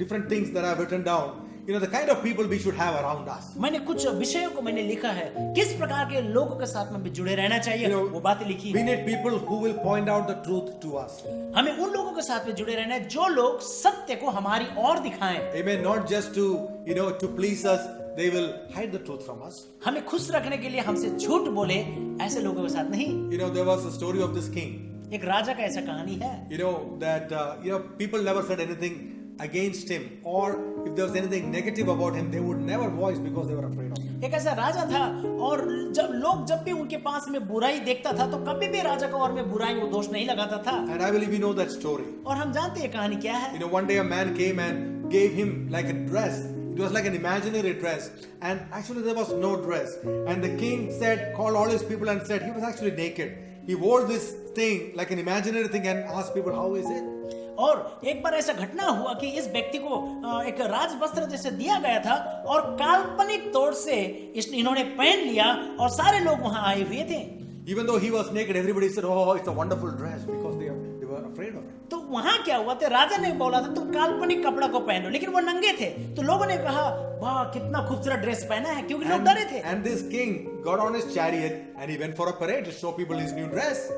[SPEAKER 2] different things that I've written down. You know, the kind of people we should have around us.
[SPEAKER 16] मैंने कुछ विषयों को मैंने लिखा है, किस प्रकार के लोगों के साथ में भी जुड़े रहना चाहिए, वो बातें लिखी
[SPEAKER 2] We
[SPEAKER 16] है।
[SPEAKER 2] need people who will point out the truth to us.
[SPEAKER 16] हमें उन लोगों के साथ में जुड़े रहना है जो लोग सत्य को हमारी ओर दिखाएं।
[SPEAKER 2] Amen. Not just to please us, they will hide the truth from us.
[SPEAKER 16] हमें खुश रखने के लिए हमसे झूठ बोले, ऐसे लोगों के साथ नहीं।
[SPEAKER 2] You know, there was a story of this king.
[SPEAKER 16] एक राजा का ऐसा कहानी है।
[SPEAKER 2] You know that people never said anything against him, or if there was anything negative about him, they would never voice because they were afraid of him.
[SPEAKER 16] एक ऐसा राजा था और जब भी उनके पास में बुराई देखता था तो कभी भी राजा को और में बुराई वो दोष नहीं लगाता था।
[SPEAKER 2] And I believe you know that story.
[SPEAKER 16] और हम जानते हैं कहानी क्या है।
[SPEAKER 2] You know, one day a man came and gave him like a dress. It was like an imaginary dress, and actually there was no dress. And the king called all his people and said he was actually naked. He wore this thing like an imaginary thing and asked people, how is it?
[SPEAKER 16] और एक बार ऐसा घटना हुआ कि इस व्यक्ति को एक राज वस्त्र जैसे दिया गया था और काल्पनिक तौर से इन्होंने पहन लिया और सारे लोग वहां आए हुए थे।
[SPEAKER 2] Even though he was naked, everybody said, "Oh, it's a wonderful dress," because they were afraid of it.
[SPEAKER 16] तो वहां क्या हुआ था, राजा ने बोला था तुम काल्पनिक कपड़ा को पहनो, लेकिन वो नंगे थे। तो लोगों ने कहा वाह कितना खूबसूरत ड्रेस पहना है, क्योंकि लोग डरे थे।
[SPEAKER 2] And this king got on his chariot and he went for a parade to show people his new dress.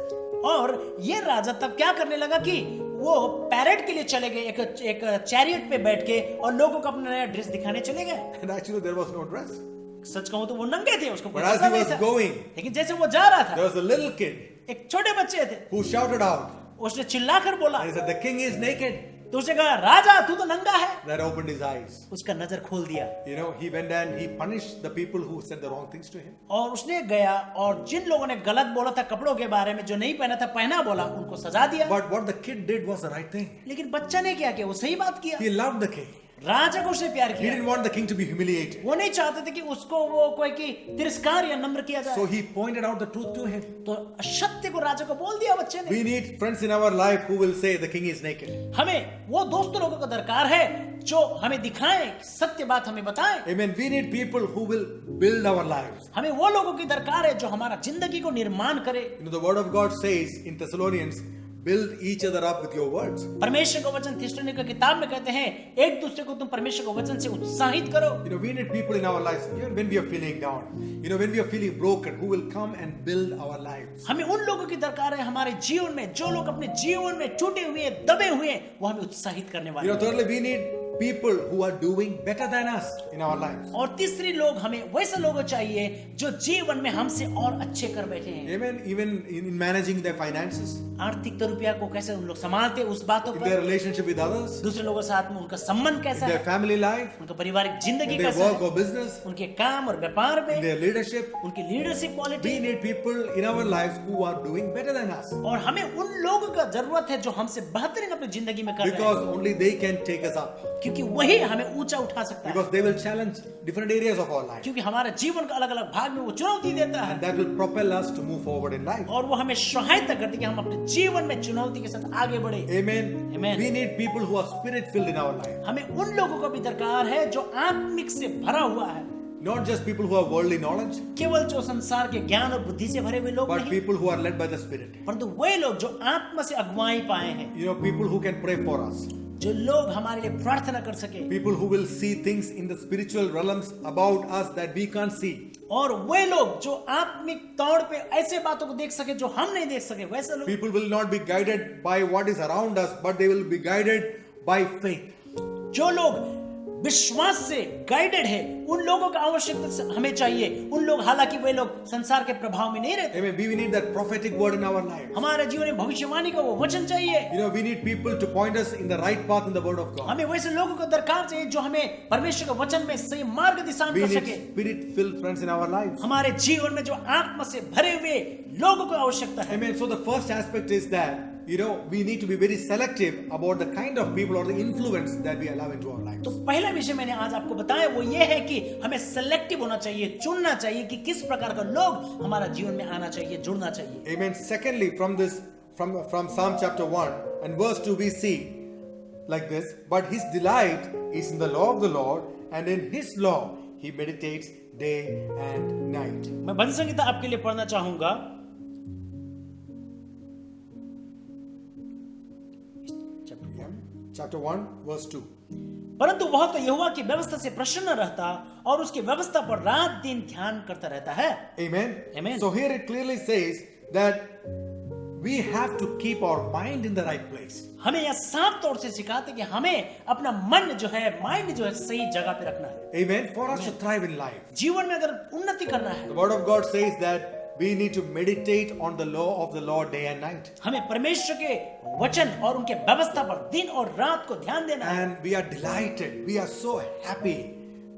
[SPEAKER 16] और ये राजा तब क्या करने लगा कि वो पैरेड के लिए चले गए, एक चैरियट पे बैठ के और लोगों को अपना नया ड्रेस दिखाने चले गए।
[SPEAKER 2] And actually there was no dress.
[SPEAKER 16] सच कहूं तो वो नंगे थे, उसको
[SPEAKER 2] But as he was going,
[SPEAKER 16] लेकिन जैसे वो जा रहा था,
[SPEAKER 2] there was a little kid
[SPEAKER 16] एक छोटे बच्चे थे
[SPEAKER 2] who shouted out.
[SPEAKER 16] उसने चिल्लाकर बोला,
[SPEAKER 2] and he said, "The king is naked."
[SPEAKER 16] तो उसने कहा राजा तू तो नंगा है।
[SPEAKER 2] That opened his eyes.
[SPEAKER 16] उसका नजर खोल दिया।
[SPEAKER 2] You know, he went and he punished the people who said the wrong things to him.
[SPEAKER 16] और उसने गया और जिन लोगों ने गलत बोला था कपड़ों के बारे में, जो नहीं पहना था पहना बोला, उनको सजा दिया।
[SPEAKER 2] But what the kid did was the right thing.
[SPEAKER 16] लेकिन बच्चा ने क्या किया, वो सही बात किया।
[SPEAKER 2] He loved the king.
[SPEAKER 16] राजा को उसने प्यार
[SPEAKER 2] He
[SPEAKER 16] किया।
[SPEAKER 2] didn't want the king to be humiliated.
[SPEAKER 16] वो नहीं चाहते थे कि उसको वो कोई की तिरस्कार या नम्र किया जाए।
[SPEAKER 2] So he pointed out the truth to him.
[SPEAKER 16] तो सत्य को राजा को बोल दिया बच्चे ने।
[SPEAKER 2] We need friends in our life who will say the king is naked.
[SPEAKER 16] हमें वो दोस्त लोगों का दरकार है जो हमें दिखाएं, सत्य बात हमें बताएं।
[SPEAKER 2] Amen. We need people who will build our lives.
[SPEAKER 16] हमें वो लोगों की दरकार है जो हमारा जिंदगी को निर्माण करे।
[SPEAKER 2] You know, the word of God says in Thessalonians, build each other up with your words.
[SPEAKER 16] परमेश्वर का वचन थिस्सलुनीके की किताब में कहते हैं, एक दूसरे को तुम परमेश्वर के वचन से उत्साहित करो।
[SPEAKER 2] You know, we need people in our lives, even when we are feeling down, you know, when we are feeling broken, who will come and build our lives.
[SPEAKER 16] हमें उन लोगों की दरकार है हमारे जीवन में, जो लोग अपने जीवन में टूटे हुए, दबे हुए, वो हमें उत्साहित करने वाले।
[SPEAKER 2] You know, thirdly, we need people who are doing better than us in our lives.
[SPEAKER 16] और तीसरी लोग, हमें वैसे लोग चाहिए जो जीवन में हमसे और अच्छे कर बैठे हैं।
[SPEAKER 2] Amen. Even in managing their finances,
[SPEAKER 16] आर्थिक रुपया को कैसे उन लोग संभालते, उस बातों
[SPEAKER 2] in
[SPEAKER 16] पर,
[SPEAKER 2] their relationship with others,
[SPEAKER 16] दूसरे लोगों के साथ में उनका संबंध कैसा
[SPEAKER 2] in
[SPEAKER 16] है,
[SPEAKER 2] their family life,
[SPEAKER 16] उनका पारिवारिक जिंदगी
[SPEAKER 2] in their
[SPEAKER 16] कैसा
[SPEAKER 2] work
[SPEAKER 16] है,
[SPEAKER 2] or business,
[SPEAKER 16] उनके काम और व्यापार में,
[SPEAKER 2] in their leadership.
[SPEAKER 16] उनकी leadership quality.
[SPEAKER 2] We need people in our lives who are doing better than us.
[SPEAKER 16] और हमें उन लोगों का जरूरत है जो हमसे बेहतरीन अपनी जिंदगी में कर रहे
[SPEAKER 2] Because
[SPEAKER 16] हैं,
[SPEAKER 2] only they can take us up.
[SPEAKER 16] क्योंकि वही हमें ऊंचा उठा सकता है।
[SPEAKER 2] Because they will challenge different areas of our life.
[SPEAKER 16] क्योंकि हमारे जीवन का अलग-अलग भाग में वो चुनौती देता है।
[SPEAKER 2] And that will propel us to move forward in life.
[SPEAKER 16] और वो हमें सहायता करती है कि हम अपने जीवन में चुनौती के साथ आगे बढ़े।
[SPEAKER 2] Amen.
[SPEAKER 16] Amen.
[SPEAKER 2] We need people who are spirit filled in our life.
[SPEAKER 16] हमें उन लोगों को भी दरकार है जो आत्मिक से भरा हुआ है,
[SPEAKER 2] Not just people who have worldly knowledge,
[SPEAKER 16] केवल जो संसार के ज्ञान और बुद्धि से भरे हुए लोग
[SPEAKER 2] but
[SPEAKER 16] नहीं,
[SPEAKER 2] people who are led by the Spirit.
[SPEAKER 16] परंतु वे लोग जो आत्मा से अगुवाई पाए हैं,
[SPEAKER 2] You know, people who can pray for us.
[SPEAKER 16] जो लोग हमारे लिए प्रार्थना कर सके,
[SPEAKER 2] People who will see things in the spiritual realms about us that we can't see.
[SPEAKER 16] और वे लोग जो आत्मिक तौर पे ऐसे बातों को देख सके जो हम नहीं देख सके, वैसे लोग।
[SPEAKER 2] People will not be guided by what is around us, but they will be guided by faith.
[SPEAKER 16] जो लोग विश्वास से गाइडेड है, उन लोगों का आवश्यकता हमें चाहिए। उन लोग, हालांकि वे लोग संसार के प्रभाव में नहीं रहते।
[SPEAKER 2] Amen. We need that prophetic word in our life.
[SPEAKER 16] हमारे जीवन में भविष्यवाणी का वो वचन चाहिए।
[SPEAKER 2] You know, we need people to point us in the right path in the word of God.
[SPEAKER 16] हमें वैसे लोगों को दरकार चाहिए जो हमें परमेश्वर के वचन में सही मार्ग दिशान
[SPEAKER 2] We
[SPEAKER 16] कर
[SPEAKER 2] need
[SPEAKER 16] सके।
[SPEAKER 2] spirit filled friends in our lives.
[SPEAKER 16] हमारे जीवन में जो आत्मा से भरे हुए लोगों को आवश्यकता है।
[SPEAKER 2] Amen. So the first aspect is that, you know, we need to be very selective about the kind of people or the influence that we allow into our lives.
[SPEAKER 16] तो पहला विषय मैंने आज आपको बताया वो ये है कि हमें सेलेक्टिव होना चाहिए, चुनना चाहिए कि किस प्रकार का लोग हमारा जीवन में आना चाहिए, जुड़ना चाहिए।
[SPEAKER 2] Amen. Secondly, from Psalm chapter 1 and verse 2 we see like this, but his delight is in the law of the Lord, and in his law he meditates day and night.
[SPEAKER 16] मैं भजन संहिता आपके लिए पढ़ना चाहूंगा।
[SPEAKER 2] Chapter 1 verse 2.
[SPEAKER 16] परंतु वह तो यहोवा की व्यवस्था से प्रसन्न रहता और उसकी व्यवस्था पर रात दिन ध्यान करता रहता है।
[SPEAKER 2] Amen.
[SPEAKER 16] Amen.
[SPEAKER 2] So here it clearly says that we have to keep our mind in the right place.
[SPEAKER 16] हमें यह साफ तौर से सिखाते कि हमें अपना मन जो है, माइंड जो है, सही जगह पे रखना है।
[SPEAKER 2] Amen. For us to thrive in life.
[SPEAKER 16] जीवन में अगर उन्नति करना है,
[SPEAKER 2] The word of God says that we need to meditate on the law of the Lord day and night.
[SPEAKER 16] हमें परमेश्वर के वचन और उनके व्यवस्था पर दिन और रात को ध्यान देना है।
[SPEAKER 2] And we are delighted. We are so happy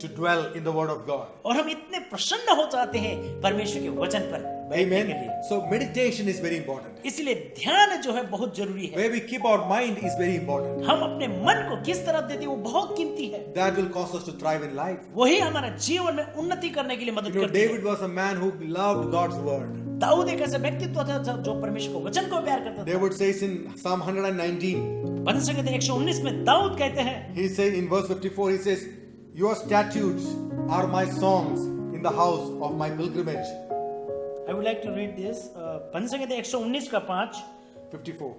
[SPEAKER 2] to dwell in the word of God.
[SPEAKER 16] और हम इतने प्रसन्न हो जाते हैं परमेश्वर के वचन पर बैठने के लिए।
[SPEAKER 2] So meditation is very important.
[SPEAKER 16] इसलिए ध्यान जो है बहुत जरूरी है।
[SPEAKER 2] Where we keep our mind is very important.
[SPEAKER 16] हम अपने मन को किस तरह देते हैं वो बहुत कीमती है।
[SPEAKER 2] That will cause us to thrive in life.
[SPEAKER 16] वही हमारा जीवन में उन्नति करने के लिए मदद
[SPEAKER 2] You know,
[SPEAKER 16] करती है।
[SPEAKER 2] David was a man who loved God's word.
[SPEAKER 16] Dawood एक ऐसा व्यक्तित्व था जो परमेश्वर को वचन को प्यार करता था।
[SPEAKER 2] David says in Psalm 119.
[SPEAKER 16] भजन संहिता 119 में दाऊद कहते हैं।
[SPEAKER 2] He says in verse 54, he says, "Your statutes are my songs in the house of my pilgrimage."
[SPEAKER 16] I would like to read this. भजन संहिता 119 का 5,
[SPEAKER 2] 54.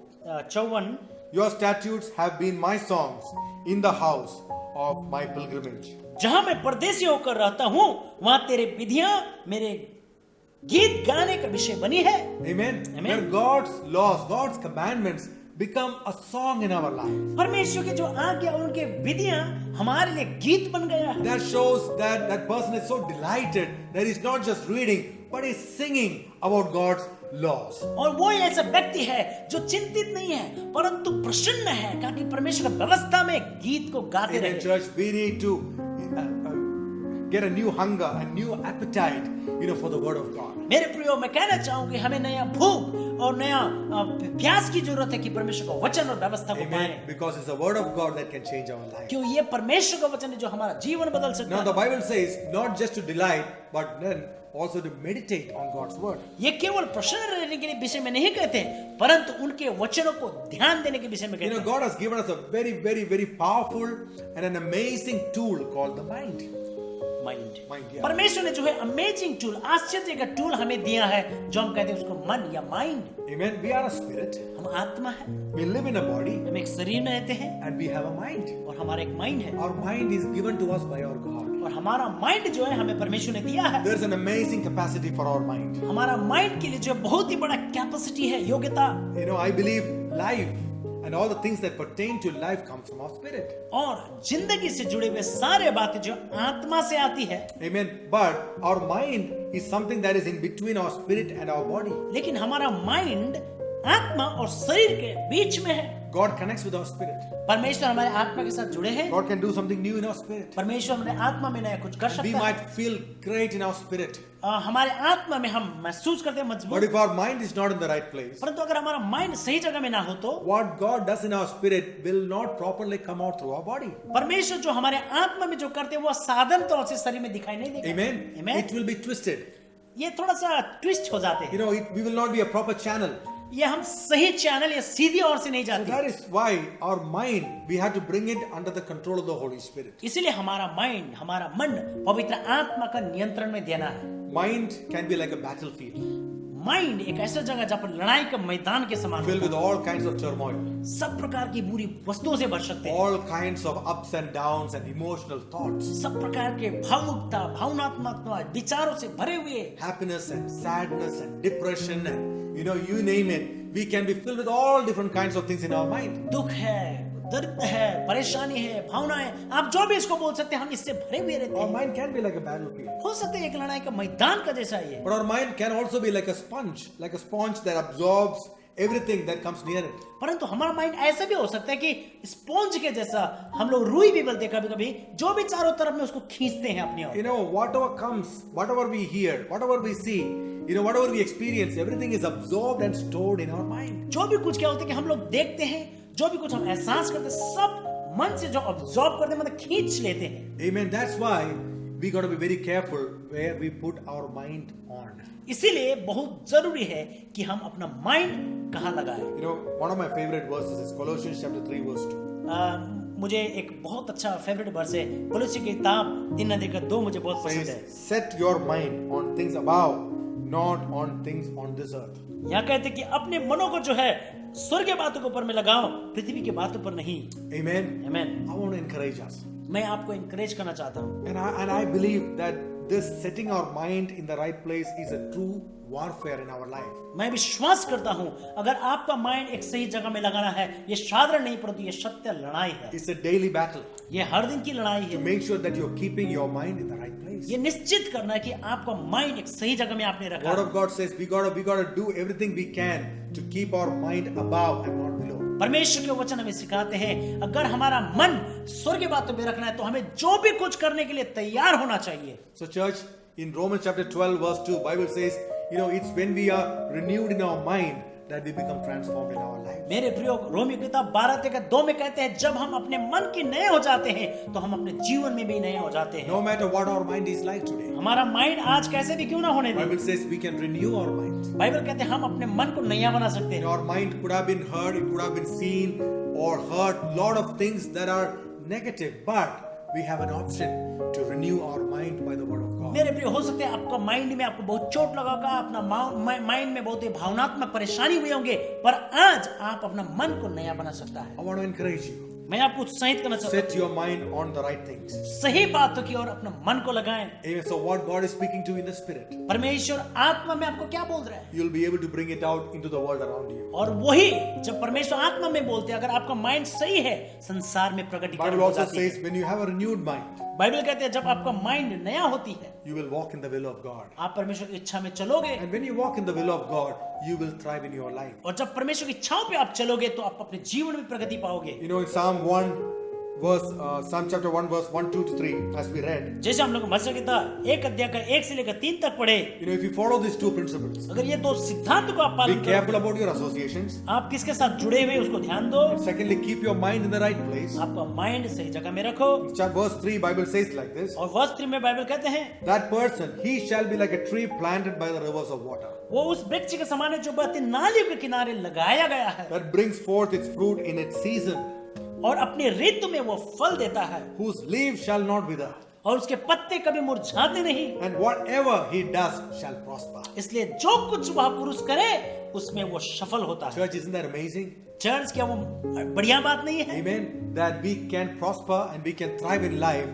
[SPEAKER 16] 54.
[SPEAKER 2] Your statutes have been my songs in the house of my pilgrimage.
[SPEAKER 16] जहां मैं परदेसी होकर रहता हूं वहां तेरे विधियां मेरे गीत गाने का विषय बनी है।
[SPEAKER 2] Amen.
[SPEAKER 16] Amen.
[SPEAKER 2] Where God's laws, God's commandments become a song in our life.
[SPEAKER 16] परमेश्वर के जो आज्ञा और उनके विधियां हमारे लिए गीत बन गया है।
[SPEAKER 2] That shows that that person is so delighted that he's not just reading, but he's singing about God's laws.
[SPEAKER 16] और वो ऐसा व्यक्ति है जो चिंतित नहीं है परंतु प्रसन्न है क्योंकि परमेश्वर की व्यवस्था में गीत को गाते
[SPEAKER 2] In
[SPEAKER 16] रहे।
[SPEAKER 2] church, we need to get a new hunger, a new appetite, for the word of God.
[SPEAKER 16] मेरे प्रियो, मैं कहना चाहूँ कि हमें नया भूख और नया प्यास की जरूरत है कि परमेश्वर का वचन और व्यवस्था को पाएं।
[SPEAKER 2] Because it's the word of God that can change our life.
[SPEAKER 16] क्यों ये परमेश्वर का वचन है जो हमारा जीवन बदल सकता
[SPEAKER 2] Now
[SPEAKER 16] है।
[SPEAKER 2] the Bible says not just to delight, but then also to meditate on God's word.
[SPEAKER 16] ये केवल प्रसन्न रहने के विषय में नहीं कहते, परंतु उनके वचनों को ध्यान देने के विषय में कहते हैं।
[SPEAKER 2] God has given us a very, very, very powerful and an amazing tool called the mind.
[SPEAKER 16] Mind. परमेश्वर ने जो है अमेजिंग टूल, आश्चर्य का टूल हमें दिया है, जो हम कहते हैं उसको मन या mind.
[SPEAKER 2] Amen. We are a spirit.
[SPEAKER 16] हम आत्मा है।
[SPEAKER 2] We live in a body.
[SPEAKER 16] हम एक शरीर में रहते हैं।
[SPEAKER 2] And we have a mind.
[SPEAKER 16] और हमारा एक माइंड है।
[SPEAKER 2] Our mind is given to us by our God.
[SPEAKER 16] और हमारा माइंड जो है हमें परमेश्वर ने दिया है।
[SPEAKER 2] There is an amazing capacity for our mind.
[SPEAKER 16] हमारा माइंड के लिए जो बहुत ही बड़ा कैपेसिटी है, योग्यता।
[SPEAKER 2] I believe life and all the things that pertain to life comes from our spirit.
[SPEAKER 16] और जिंदगी से जुड़े हुए सारे बातें जो आत्मा से आती है।
[SPEAKER 2] Amen. But our mind is something that is in between our spirit and our body.
[SPEAKER 16] लेकिन हमारा माइंड आत्मा और शरीर के बीच में है।
[SPEAKER 2] God connects with our spirit.
[SPEAKER 16] परमेश्वर हमारे आत्मा के साथ जुड़े हैं।
[SPEAKER 2] God can do something new in our spirit.
[SPEAKER 16] परमेश्वर हमारे आत्मा में नया कुछ कर सकता है।
[SPEAKER 2] We might feel great in our spirit.
[SPEAKER 16] हमारे आत्मा में हम महसूस करते हैं मजबूत।
[SPEAKER 2] But if our mind is not in the right place,
[SPEAKER 16] परंतु अगर हमारा माइंड सही जगह में ना हो तो
[SPEAKER 2] what God does in our spirit will not properly come out through our body.
[SPEAKER 16] परमेश्वर जो हमारे आत्मा में जो करते हैं वो साधन तौर से शरीर में दिखाई नहीं देगा।
[SPEAKER 2] Amen.
[SPEAKER 16] Amen.
[SPEAKER 2] It will be twisted.
[SPEAKER 16] ये थोड़ा सा ट्विस्ट हो जाते हैं।
[SPEAKER 2] We will not be a proper channel.
[SPEAKER 16] ये हम सही चैनल या सीधी ओर से नहीं जाते।
[SPEAKER 2] That is why our mind, we have to bring it under the control of the Holy Spirit.
[SPEAKER 16] इसलिए हमारा माइंड, हमारा मन पवित्र आत्मा का नियंत्रण में देना है।
[SPEAKER 2] Mind can be like a battlefield.
[SPEAKER 16] Mind एक ऐसा जगह जहाँ पर लड़ाई का मैदान के समान
[SPEAKER 2] filled with all kinds of turmoil.
[SPEAKER 16] सब प्रकार की बुरी वस्तुओं से भर सकते हैं।
[SPEAKER 2] All kinds of ups and downs and emotional thoughts.
[SPEAKER 16] सब प्रकार के भावुकता, भावनात्मक विचारों से भरे हुए
[SPEAKER 2] happiness and sadness and depression and you name it. We can be filled with all different kinds of things in our mind.
[SPEAKER 16] दुख है, दर्द है, परेशानी है, भावनाएं, आप जो भी इसको बोल सकते हैं, हम इससे भरे हुए रहते हैं।
[SPEAKER 2] Our mind can be like a battlefield.
[SPEAKER 16] हो सकता है एक लड़ाई का मैदान का जैसा ये।
[SPEAKER 2] But our mind can also be like a sponge that absorbs everything that comes near it.
[SPEAKER 16] परंतु हमारा माइंड ऐसा भी हो सकता है कि स्पॉन्ज के जैसा, हम लोग रुई भी बोलते हैं कभी-कभी, जो भी चारों तरफ में उसको खींचते हैं अपनी ओर।
[SPEAKER 2] Whatever comes, whatever we hear, whatever we see, whatever we experience, everything is absorbed and stored in our mind.
[SPEAKER 16] जो भी कुछ क्या होता है कि हम लोग देखते हैं, जो भी कुछ हम एहसास करते हैं, सब मन से जो अब्सॉर्ब करते हैं, मतलब खींच लेते हैं।
[SPEAKER 2] Amen. That's why we got to be very careful where we put our mind on.
[SPEAKER 16] इसीलिए बहुत जरूरी है कि हम अपना माइंड कहाँ लगाएं।
[SPEAKER 2] One of my favorite verses is Colossians chapter 3 verse 2.
[SPEAKER 16] मुझे एक बहुत अच्छा फेवरेट वर्स है, कोलोसी की किताब 3:2 मुझे बहुत पसंद है।
[SPEAKER 2] Set your mind on things above, not on things on this earth.
[SPEAKER 16] यहाँ कहते कि अपने मनों को जो है स्वर्ग के बातों के ऊपर में लगाओ, पृथ्वी के बातों पर नहीं।
[SPEAKER 2] Amen.
[SPEAKER 16] Amen.
[SPEAKER 2] I want to encourage us.
[SPEAKER 16] मैं आपको encourage करना चाहता हूँ।
[SPEAKER 2] And I believe that this setting our mind in the right place is a true warfare in our life.
[SPEAKER 16] मैं विश्वास करता हूँ अगर आपका माइंड एक सही जगह में लगाना है, ये साधारण नहीं परंतु ये सत्य लड़ाई है।
[SPEAKER 2] It's a daily battle.
[SPEAKER 16] ये हर दिन की लड़ाई है।
[SPEAKER 2] To make sure that you're keeping your mind in the right place.
[SPEAKER 16] ये निश्चित करना है कि आपका माइंड एक सही जगह में आपने रखा।
[SPEAKER 2] Word of God says we gotta do everything we can to keep our mind above and not below.
[SPEAKER 16] परमेश्वर के वचन हमें सिखाते हैं अगर हमारा मन स्वर्ग की बातों में रखना है तो हमें जो भी कुछ करने के लिए तैयार होना चाहिए।
[SPEAKER 2] So church, in Romans chapter 12 verse 2, Bible says, it's when we are renewed in our mind that we become transformed in our life.
[SPEAKER 16] मेरे प्रियो, रोमियो की किताब 12:2 में कहते हैं जब हम अपने मन के नए हो जाते हैं तो हम अपने जीवन में भी नए हो जाते हैं।
[SPEAKER 2] No matter what our mind is like today.
[SPEAKER 16] हमारा माइंड आज कैसे भी क्यों ना होने दे।
[SPEAKER 2] Bible says we can renew our mind.
[SPEAKER 16] Bible कहते हैं हम अपने मन को नया बना सकते हैं।
[SPEAKER 2] Our mind could have been heard, it could have been seen or heard lot of things that are negative, but we have an option to renew our mind by the word of God.
[SPEAKER 16] मेरे प्रिय, हो सकते हैं आपका mind में आपको बहुत चोट लगा होगा, अपना माइंड में बहुत ही भावनात्मक परेशानी हुई होंगे, पर आज आप अपना मन को नया बना सकता है।
[SPEAKER 2] I want to encourage you.
[SPEAKER 16] मैं आपको उत्साहित करना चाहता हूँ।
[SPEAKER 2] Set your mind on the right things.
[SPEAKER 16] सही बातों की ओर अपना मन को लगाएं।
[SPEAKER 2] Amen. So what God is speaking to in the spirit,
[SPEAKER 16] परमेश्वर आत्मा में आपको क्या बोल रहा है,
[SPEAKER 2] you'll be able to bring it out into the world around you.
[SPEAKER 16] और वही जब परमेश्वर आत्मा में बोलते हैं, अगर आपका माइंड सही है, संसार में प्रकटीकरण
[SPEAKER 2] Bible
[SPEAKER 16] हो
[SPEAKER 2] also
[SPEAKER 16] जाती है।
[SPEAKER 2] says when you have a renewed mind,
[SPEAKER 16] Bible कहते हैं जब आपका माइंड नया होती है,
[SPEAKER 2] you will walk in the will of God.
[SPEAKER 16] आप परमेश्वर की इच्छा में चलोगे,
[SPEAKER 2] And when you walk in the will of God, you will thrive in your life.
[SPEAKER 16] और जब परमेश्वर की इच्छाओं पे आप चलोगे तो आप अपने जीवन में प्रगति पाओगे।
[SPEAKER 2] In Psalm 1 Psalm chapter 1 verse 1, 2 to 3 as we read.
[SPEAKER 16] जैसे हम लोग भजन गीता 1 अध्याय का 1 से लेकर 3 तक पढ़े,
[SPEAKER 2] If you follow these two principles,
[SPEAKER 16] अगर ये दो सिद्धांत को आप
[SPEAKER 2] be
[SPEAKER 16] पालन
[SPEAKER 2] careful
[SPEAKER 16] करो,
[SPEAKER 2] about your associations.
[SPEAKER 16] आप किसके साथ जुड़े हुए उसको ध्यान दो,
[SPEAKER 2] And secondly, keep your mind in the right place.
[SPEAKER 16] आपका माइंड सही जगह में रखो।
[SPEAKER 2] Verse 3 Bible says like this.
[SPEAKER 16] और वर्ष 3 में बाइबल कहते हैं,
[SPEAKER 2] That person, he shall be like a tree planted by the rivers of water,
[SPEAKER 16] वो उस वृक्ष के समान है जो बहती नालियों के किनारे लगाया गया है,
[SPEAKER 2] that brings forth its fruit in its season,
[SPEAKER 16] और अपने ऋतु में वो फल देता है,
[SPEAKER 2] whose leaves shall not wither,
[SPEAKER 16] और उसके पत्ते कभी मुरझाते नहीं,
[SPEAKER 2] and whatever he does shall prosper.
[SPEAKER 16] इसलिए जो कुछ वह पुरुष करे उसमें वो सफल होता है।
[SPEAKER 2] Church, isn't that amazing?
[SPEAKER 16] Church क्या वो बढ़िया बात नहीं है?
[SPEAKER 2] Amen. That we can prosper and we can thrive in life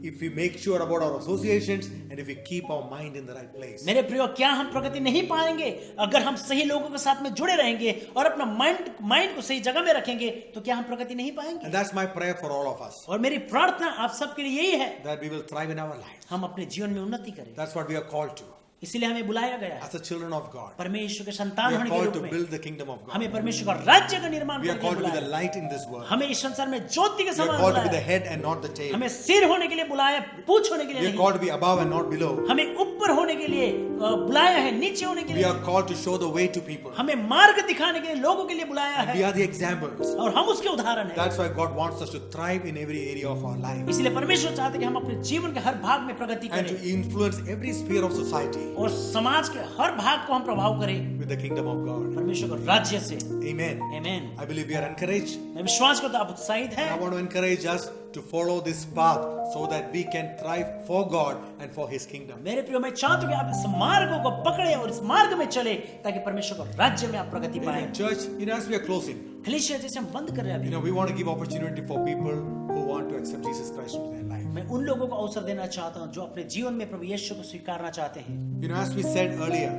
[SPEAKER 2] if we make sure about our associations and if we keep our mind in the right place.
[SPEAKER 16] मेरे प्रियो, क्या हम प्रगति नहीं पाएंगे अगर हम सही लोगों के साथ में जुड़े रहेंगे और अपना माइंड को सही जगह में रखेंगे? तो क्या हम प्रगति नहीं पाएंगे?
[SPEAKER 2] And that's my prayer for all of us.
[SPEAKER 16] और मेरी प्रार्थना आप सबके लिए यही है,
[SPEAKER 2] that we will thrive in our life.
[SPEAKER 16] हम अपने जीवन में उन्नति करें।
[SPEAKER 2] That's what we are called to.
[SPEAKER 16] इसीलिए हमें बुलाया गया है
[SPEAKER 2] as the children of God.
[SPEAKER 16] परमेश्वर के
[SPEAKER 2] We
[SPEAKER 16] संतान
[SPEAKER 2] are
[SPEAKER 16] होने के
[SPEAKER 2] called
[SPEAKER 16] रूप
[SPEAKER 2] to
[SPEAKER 16] में
[SPEAKER 2] build the kingdom of God.
[SPEAKER 16] हमें परमेश्वर का राज्य का निर्माण
[SPEAKER 2] We are
[SPEAKER 16] करने
[SPEAKER 2] called
[SPEAKER 16] के
[SPEAKER 2] to
[SPEAKER 16] लिए
[SPEAKER 2] be the
[SPEAKER 16] बुलाया।
[SPEAKER 2] light in this world.
[SPEAKER 16] हमें इस संसार में ज्योति के
[SPEAKER 2] We are
[SPEAKER 16] समान
[SPEAKER 2] called to be
[SPEAKER 16] बुलाया।
[SPEAKER 2] the head and not the tail.
[SPEAKER 16] हमें सिर होने के लिए बुलाया, पूंछ होने के लिए
[SPEAKER 2] We are
[SPEAKER 16] नहीं।
[SPEAKER 2] called to be above and not below.
[SPEAKER 16] हमें ऊपर होने के लिए बुलाया है, नीचे होने के
[SPEAKER 2] We
[SPEAKER 16] लिए।
[SPEAKER 2] are called to show the way to people.
[SPEAKER 16] हमें मार्ग दिखाने के लिए लोगों के लिए बुलाया
[SPEAKER 2] We
[SPEAKER 16] है,
[SPEAKER 2] are the examples.
[SPEAKER 16] और हम उसके उदाहरण हैं।
[SPEAKER 2] That's why God wants us to thrive in every area of our life
[SPEAKER 16] इसलिए परमेश्वर चाहते हैं कि हम अपने जीवन के हर भाग में प्रगति
[SPEAKER 2] and to
[SPEAKER 16] करें
[SPEAKER 2] influence every sphere of society
[SPEAKER 16] और समाज के हर भाग को हम प्रभाव करें
[SPEAKER 2] with the kingdom of God.
[SPEAKER 16] परमेश्वर के राज्य से।
[SPEAKER 2] Amen.
[SPEAKER 16] आमीन।
[SPEAKER 2] I believe we are encouraged.
[SPEAKER 16] मैं विश्वास करता हूं आप उत्साहित
[SPEAKER 2] And I
[SPEAKER 16] हैं।
[SPEAKER 2] want to encourage us to follow this path so that we can thrive for God and for His kingdom.
[SPEAKER 16] मेरे प्रियो, मैं चाहता हूं कि आप इस मार्ग को पकड़े और इस मार्ग में चले ताकि परमेश्वर के राज्य में आप प्रगति पाएं।
[SPEAKER 2] Amen. Church, as we are closing,
[SPEAKER 16] कलीसिया जैसे हम बंद कर रहे हैं अभी,
[SPEAKER 2] we want to give opportunity for people who want to accept Jesus Christ into their life.
[SPEAKER 16] मैं उन लोगों को अवसर देना चाहता हूं जो अपने जीवन में प्रभु यीशु को स्वीकारना चाहते हैं।
[SPEAKER 2] As we said earlier,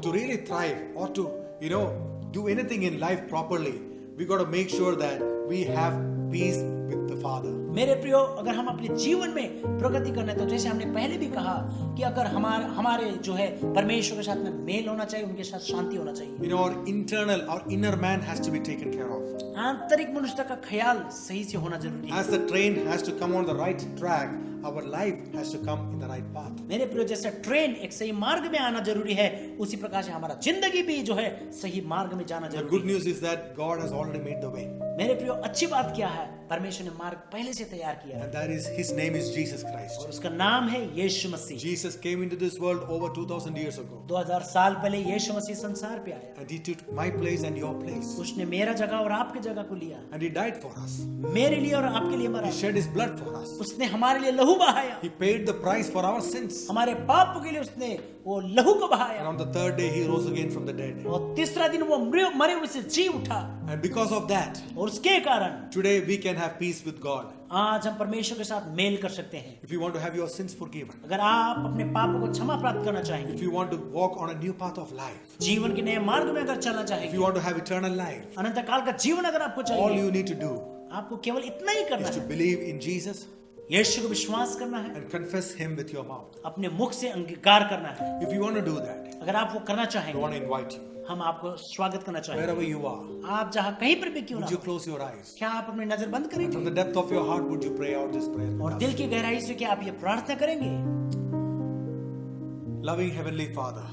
[SPEAKER 2] to really thrive or to, do anything in life properly, we got to make sure that we have peace with the Father.
[SPEAKER 16] मेरे प्रियो, अगर हम अपने जीवन में प्रगति करना है तो जैसे हमने पहले भी कहा कि अगर हमारे जो है परमेश्वर के साथ में मेल होना चाहिए, उनके साथ शांति होना चाहिए।
[SPEAKER 2] Our inner man has to be taken care of.
[SPEAKER 16] आंतरिक मनुष्यता का ख्याल सही से होना जरूरी है।
[SPEAKER 2] As the train has to come on the right track, our life has to come in the right path.
[SPEAKER 16] मेरे प्रियो, जैसे ट्रेन एक सही मार्ग में आना जरूरी है, उसी प्रकार से हमारा जिंदगी भी जो है सही मार्ग में जाना
[SPEAKER 2] The
[SPEAKER 16] जरूरी
[SPEAKER 2] good
[SPEAKER 16] है।
[SPEAKER 2] news is that God has already made the way.
[SPEAKER 16] मेरे प्रियो, अच्छी बात क्या है? परमेश्वर ने मार्ग पहले से तैयार किया है,
[SPEAKER 2] And that is His name is Jesus Christ.
[SPEAKER 16] और उसका नाम है यीशु मसीह।
[SPEAKER 2] Jesus came into this world over 2000 years ago.
[SPEAKER 16] 2000 साल पहले यीशु मसीह संसार पे आया।
[SPEAKER 2] And He took my place and your place.
[SPEAKER 16] उसने मेरा जगह और आपकी जगह को लिया,
[SPEAKER 2] And He died for us.
[SPEAKER 16] मेरे लिए और आपके लिए मरा।
[SPEAKER 2] He shed His blood for us.
[SPEAKER 16] उसने हमारे लिए लहू बहाया,
[SPEAKER 2] He paid the price for our sins.
[SPEAKER 16] हमारे पापों के लिए उसने वो लहू को बहाया।
[SPEAKER 2] And on the third day He rose again from the dead.
[SPEAKER 16] और तीसरा दिन वो मरे हुए से जी उठा,
[SPEAKER 2] And because of that,
[SPEAKER 16] और उसके कारण
[SPEAKER 2] today we can have peace with God.
[SPEAKER 16] आज हम परमेश्वर के साथ मेल कर सकते हैं।
[SPEAKER 2] If you want to have your sins forgiven,
[SPEAKER 16] अगर आप अपने पापों को क्षमा प्राप्त करना चाहेंगे,
[SPEAKER 2] if you want to walk on a new path of life,
[SPEAKER 16] जीवन के नए मार्ग में अगर चलना
[SPEAKER 2] if
[SPEAKER 16] चाहेंगे,
[SPEAKER 2] you want to have eternal life,
[SPEAKER 16] अनंत काल का जीवन अगर आपको
[SPEAKER 2] all
[SPEAKER 16] चाहिए,
[SPEAKER 2] you need to do
[SPEAKER 16] आपको केवल इतना ही करना
[SPEAKER 2] is to
[SPEAKER 16] है,
[SPEAKER 2] believe in Jesus
[SPEAKER 16] यीशु को विश्वास करना है,
[SPEAKER 2] and confess Him with your mouth.
[SPEAKER 16] अपने मुख से अंगीकार करना है।
[SPEAKER 2] If you want to do that,
[SPEAKER 16] अगर आप वो करना
[SPEAKER 2] I want
[SPEAKER 16] चाहेंगे,
[SPEAKER 2] to invite you,
[SPEAKER 16] हम आपको स्वागत करना चाहेंगे।
[SPEAKER 2] wherever you are,
[SPEAKER 16] आप जहाँ कहीं पर भी क्यों ना
[SPEAKER 2] would you
[SPEAKER 16] हो,
[SPEAKER 2] close your eyes?
[SPEAKER 16] क्या आप अपनी नजर बंद करेंगे
[SPEAKER 2] From the depth of your heart, would you pray out this prayer?
[SPEAKER 16] और
[SPEAKER 2] with
[SPEAKER 16] दिल
[SPEAKER 2] us?
[SPEAKER 16] की गहराई से क्या आप ये प्रार्थना करेंगे?
[SPEAKER 2] Loving Heavenly Father,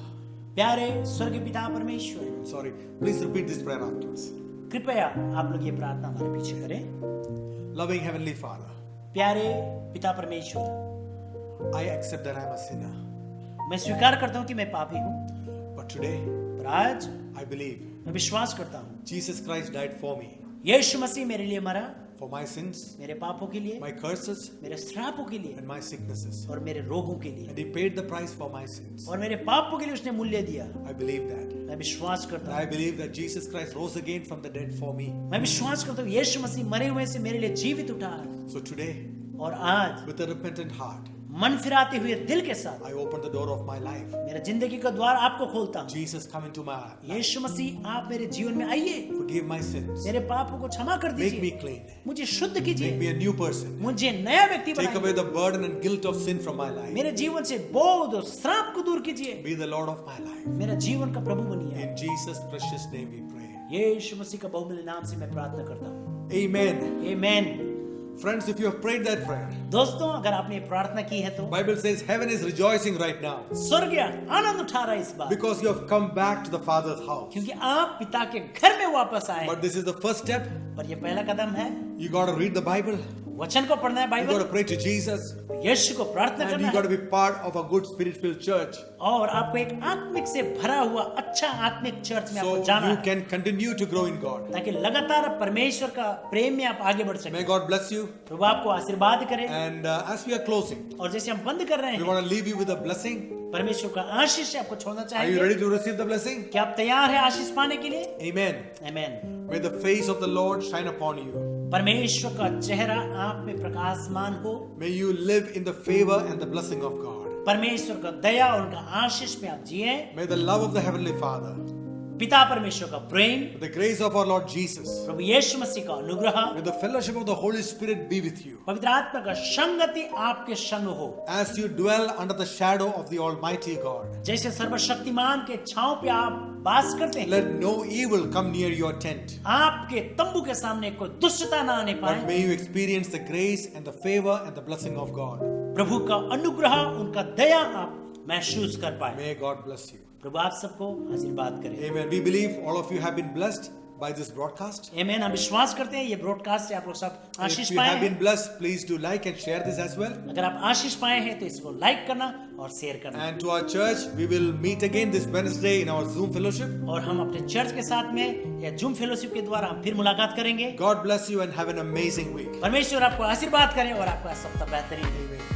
[SPEAKER 16] प्यारे स्वर्गीय पिता परमेश्वर,
[SPEAKER 2] sorry, please repeat this prayer after us.
[SPEAKER 16] कृपया आप लोग ये प्रार्थना हमारे पीछे करें।
[SPEAKER 2] Loving Heavenly Father,
[SPEAKER 16] प्यारे पिता परमेश्वर,
[SPEAKER 2] I accept that I am a sinner,
[SPEAKER 16] मैं स्वीकार करता हूँ कि मैं पापी हूँ,
[SPEAKER 2] but today
[SPEAKER 16] पर आज
[SPEAKER 2] I believe
[SPEAKER 16] मैं विश्वास करता हूँ
[SPEAKER 2] Jesus Christ died for me,
[SPEAKER 16] यीशु मसीह मेरे लिए मरा,
[SPEAKER 2] for my sins,
[SPEAKER 16] मेरे पापों के लिए,
[SPEAKER 2] my curses,
[SPEAKER 16] मेरे श्रापों के लिए
[SPEAKER 2] and my sicknesses.
[SPEAKER 16] और मेरे रोगों के लिए,
[SPEAKER 2] And He paid the price for my sins.
[SPEAKER 16] और मेरे पापों के लिए उसने मूल्य दिया।
[SPEAKER 2] I believe that.
[SPEAKER 16] मैं विश्वास
[SPEAKER 2] And
[SPEAKER 16] करता
[SPEAKER 2] I
[SPEAKER 16] हूँ,
[SPEAKER 2] believe that Jesus Christ rose again from the dead for me.
[SPEAKER 16] मैं विश्वास करता हूँ यीशु मसीह मरे हुए से मेरे लिए जीवित उठा,
[SPEAKER 2] So today,
[SPEAKER 16] और आज
[SPEAKER 2] with a repentant heart,
[SPEAKER 16] मन फिराते हुए दिल के साथ
[SPEAKER 2] I open the door of my life.
[SPEAKER 16] मेरा जिंदगी का द्वार आपको खोलता हूँ।
[SPEAKER 2] Jesus, come into my life.
[SPEAKER 16] यीशु मसीह आप मेरे जीवन में आइए,
[SPEAKER 2] Forgive my sins.
[SPEAKER 16] मेरे पापों को क्षमा कर
[SPEAKER 2] Make me
[SPEAKER 16] दीजिए,
[SPEAKER 2] clean.
[SPEAKER 16] मुझे शुद्ध
[SPEAKER 2] Make
[SPEAKER 16] कीजिए,
[SPEAKER 2] me a new person.
[SPEAKER 16] मुझे नया व्यक्ति
[SPEAKER 2] Take away
[SPEAKER 16] बनाइए,
[SPEAKER 2] the burden and guilt of sin from my life.
[SPEAKER 16] मेरे जीवन से बोझ और श्राप को दूर कीजिए,
[SPEAKER 2] Be the Lord of my life.
[SPEAKER 16] मेरा जीवन का प्रभु बनिए।
[SPEAKER 2] In Jesus' precious name we pray.
[SPEAKER 16] यीशु मसीह का बहुमूल्य नाम से मैं प्रार्थना करता हूँ,
[SPEAKER 2] Amen.
[SPEAKER 16] आमीन।
[SPEAKER 2] Friends, if you have prayed that prayer,
[SPEAKER 16] दोस्तों अगर आपने प्रार्थना की है तो
[SPEAKER 2] Bible says heaven is rejoicing right now
[SPEAKER 16] स्वर्ग आनंद उठा रहा है इस बार,
[SPEAKER 2] because you have come back to the Father's house.
[SPEAKER 16] क्योंकि आप पिता के घर में वापस आए।
[SPEAKER 2] But this is the first step.
[SPEAKER 16] पर ये पहला कदम है।
[SPEAKER 2] You got to read the Bible.
[SPEAKER 16] वचन को पढ़ना है,
[SPEAKER 2] You
[SPEAKER 16] Bible.
[SPEAKER 2] got to pray to Jesus.
[SPEAKER 16] यीशु को प्रार्थना
[SPEAKER 2] And
[SPEAKER 16] करना
[SPEAKER 2] you got
[SPEAKER 16] है।
[SPEAKER 2] to be part of a good spirit-filled church.
[SPEAKER 16] और आपको एक आत्मिक से भरा हुआ अच्छा आत्मिक चर्च में आपको
[SPEAKER 2] So
[SPEAKER 16] जाना
[SPEAKER 2] you
[SPEAKER 16] है,
[SPEAKER 2] can continue to grow in God.
[SPEAKER 16] ताकि लगातार परमेश्वर का प्रेम में आप आगे बढ़
[SPEAKER 2] May
[SPEAKER 16] सकें।
[SPEAKER 2] God bless you.
[SPEAKER 16] प्रभु आपको आशीर्वाद करे।
[SPEAKER 2] And as we are closing,
[SPEAKER 16] और जैसे हम बंद कर रहे
[SPEAKER 2] we
[SPEAKER 16] हैं,
[SPEAKER 2] want to leave you with a blessing.
[SPEAKER 16] परमेश्वर का आशीष से आपको छोड़ना
[SPEAKER 2] Are you
[SPEAKER 16] चाहेंगे।
[SPEAKER 2] ready to receive the blessing?
[SPEAKER 16] क्या आप तैयार हैं आशीष पाने के लिए?
[SPEAKER 2] Amen.
[SPEAKER 16] आमीन।
[SPEAKER 2] May the face of the Lord shine upon you.
[SPEAKER 16] परमेश्वर का चेहरा आप में प्रकाशमान हो।
[SPEAKER 2] May you live in the favor and the blessing of God.
[SPEAKER 16] परमेश्वर का दया और उनका आशीष में आप जिए।
[SPEAKER 2] May the love of the Heavenly Father,
[SPEAKER 16] पिता परमेश्वर का प्रेम,
[SPEAKER 2] the grace of our Lord Jesus,
[SPEAKER 16] प्रभु यीशु मसीह का अनुग्रह,
[SPEAKER 2] may the fellowship of the Holy Spirit be with you
[SPEAKER 16] पवित्र आत्मा का संगति आपके संग हो।
[SPEAKER 2] as you dwell under the shadow of the Almighty God.
[SPEAKER 16] जैसे सर्वशक्तिमान के छांव पे आप वास करते हैं,
[SPEAKER 2] Let no evil come near your tent,
[SPEAKER 16] आपके तंबू के सामने कोई दुष्टता ना आने
[SPEAKER 2] but
[SPEAKER 16] पाए।
[SPEAKER 2] may you experience the grace and the favor and the blessing of God.
[SPEAKER 16] प्रभु का अनुग्रह, उनका दया आप महसूस कर पाए।
[SPEAKER 2] May God bless you.
[SPEAKER 16] प्रभु आप सबको आशीर्वाद करे।
[SPEAKER 2] Amen. We believe all of you have been blessed by this broadcast.
[SPEAKER 16] आमीन। हम विश्वास करते हैं ये ब्रॉडकास्ट से आप लोग सब आशीष
[SPEAKER 2] If you
[SPEAKER 16] पाए
[SPEAKER 2] have been
[SPEAKER 16] हैं।
[SPEAKER 2] blessed, please do like and share this as well.
[SPEAKER 16] अगर आप आशीष पाए हैं तो इसको लाइक करना और शेयर करना।
[SPEAKER 2] And to our church, we will meet again this Wednesday in our Zoom fellowship.
[SPEAKER 16] और हम अपने चर्च के साथ में या जूम फेलोशिप के द्वारा हम फिर मुलाकात करेंगे।
[SPEAKER 2] God bless you and have an amazing week.
[SPEAKER 16] परमेश्वर आपको आशीर्वाद करें और आपका सप्ताह बेहतरीन हो।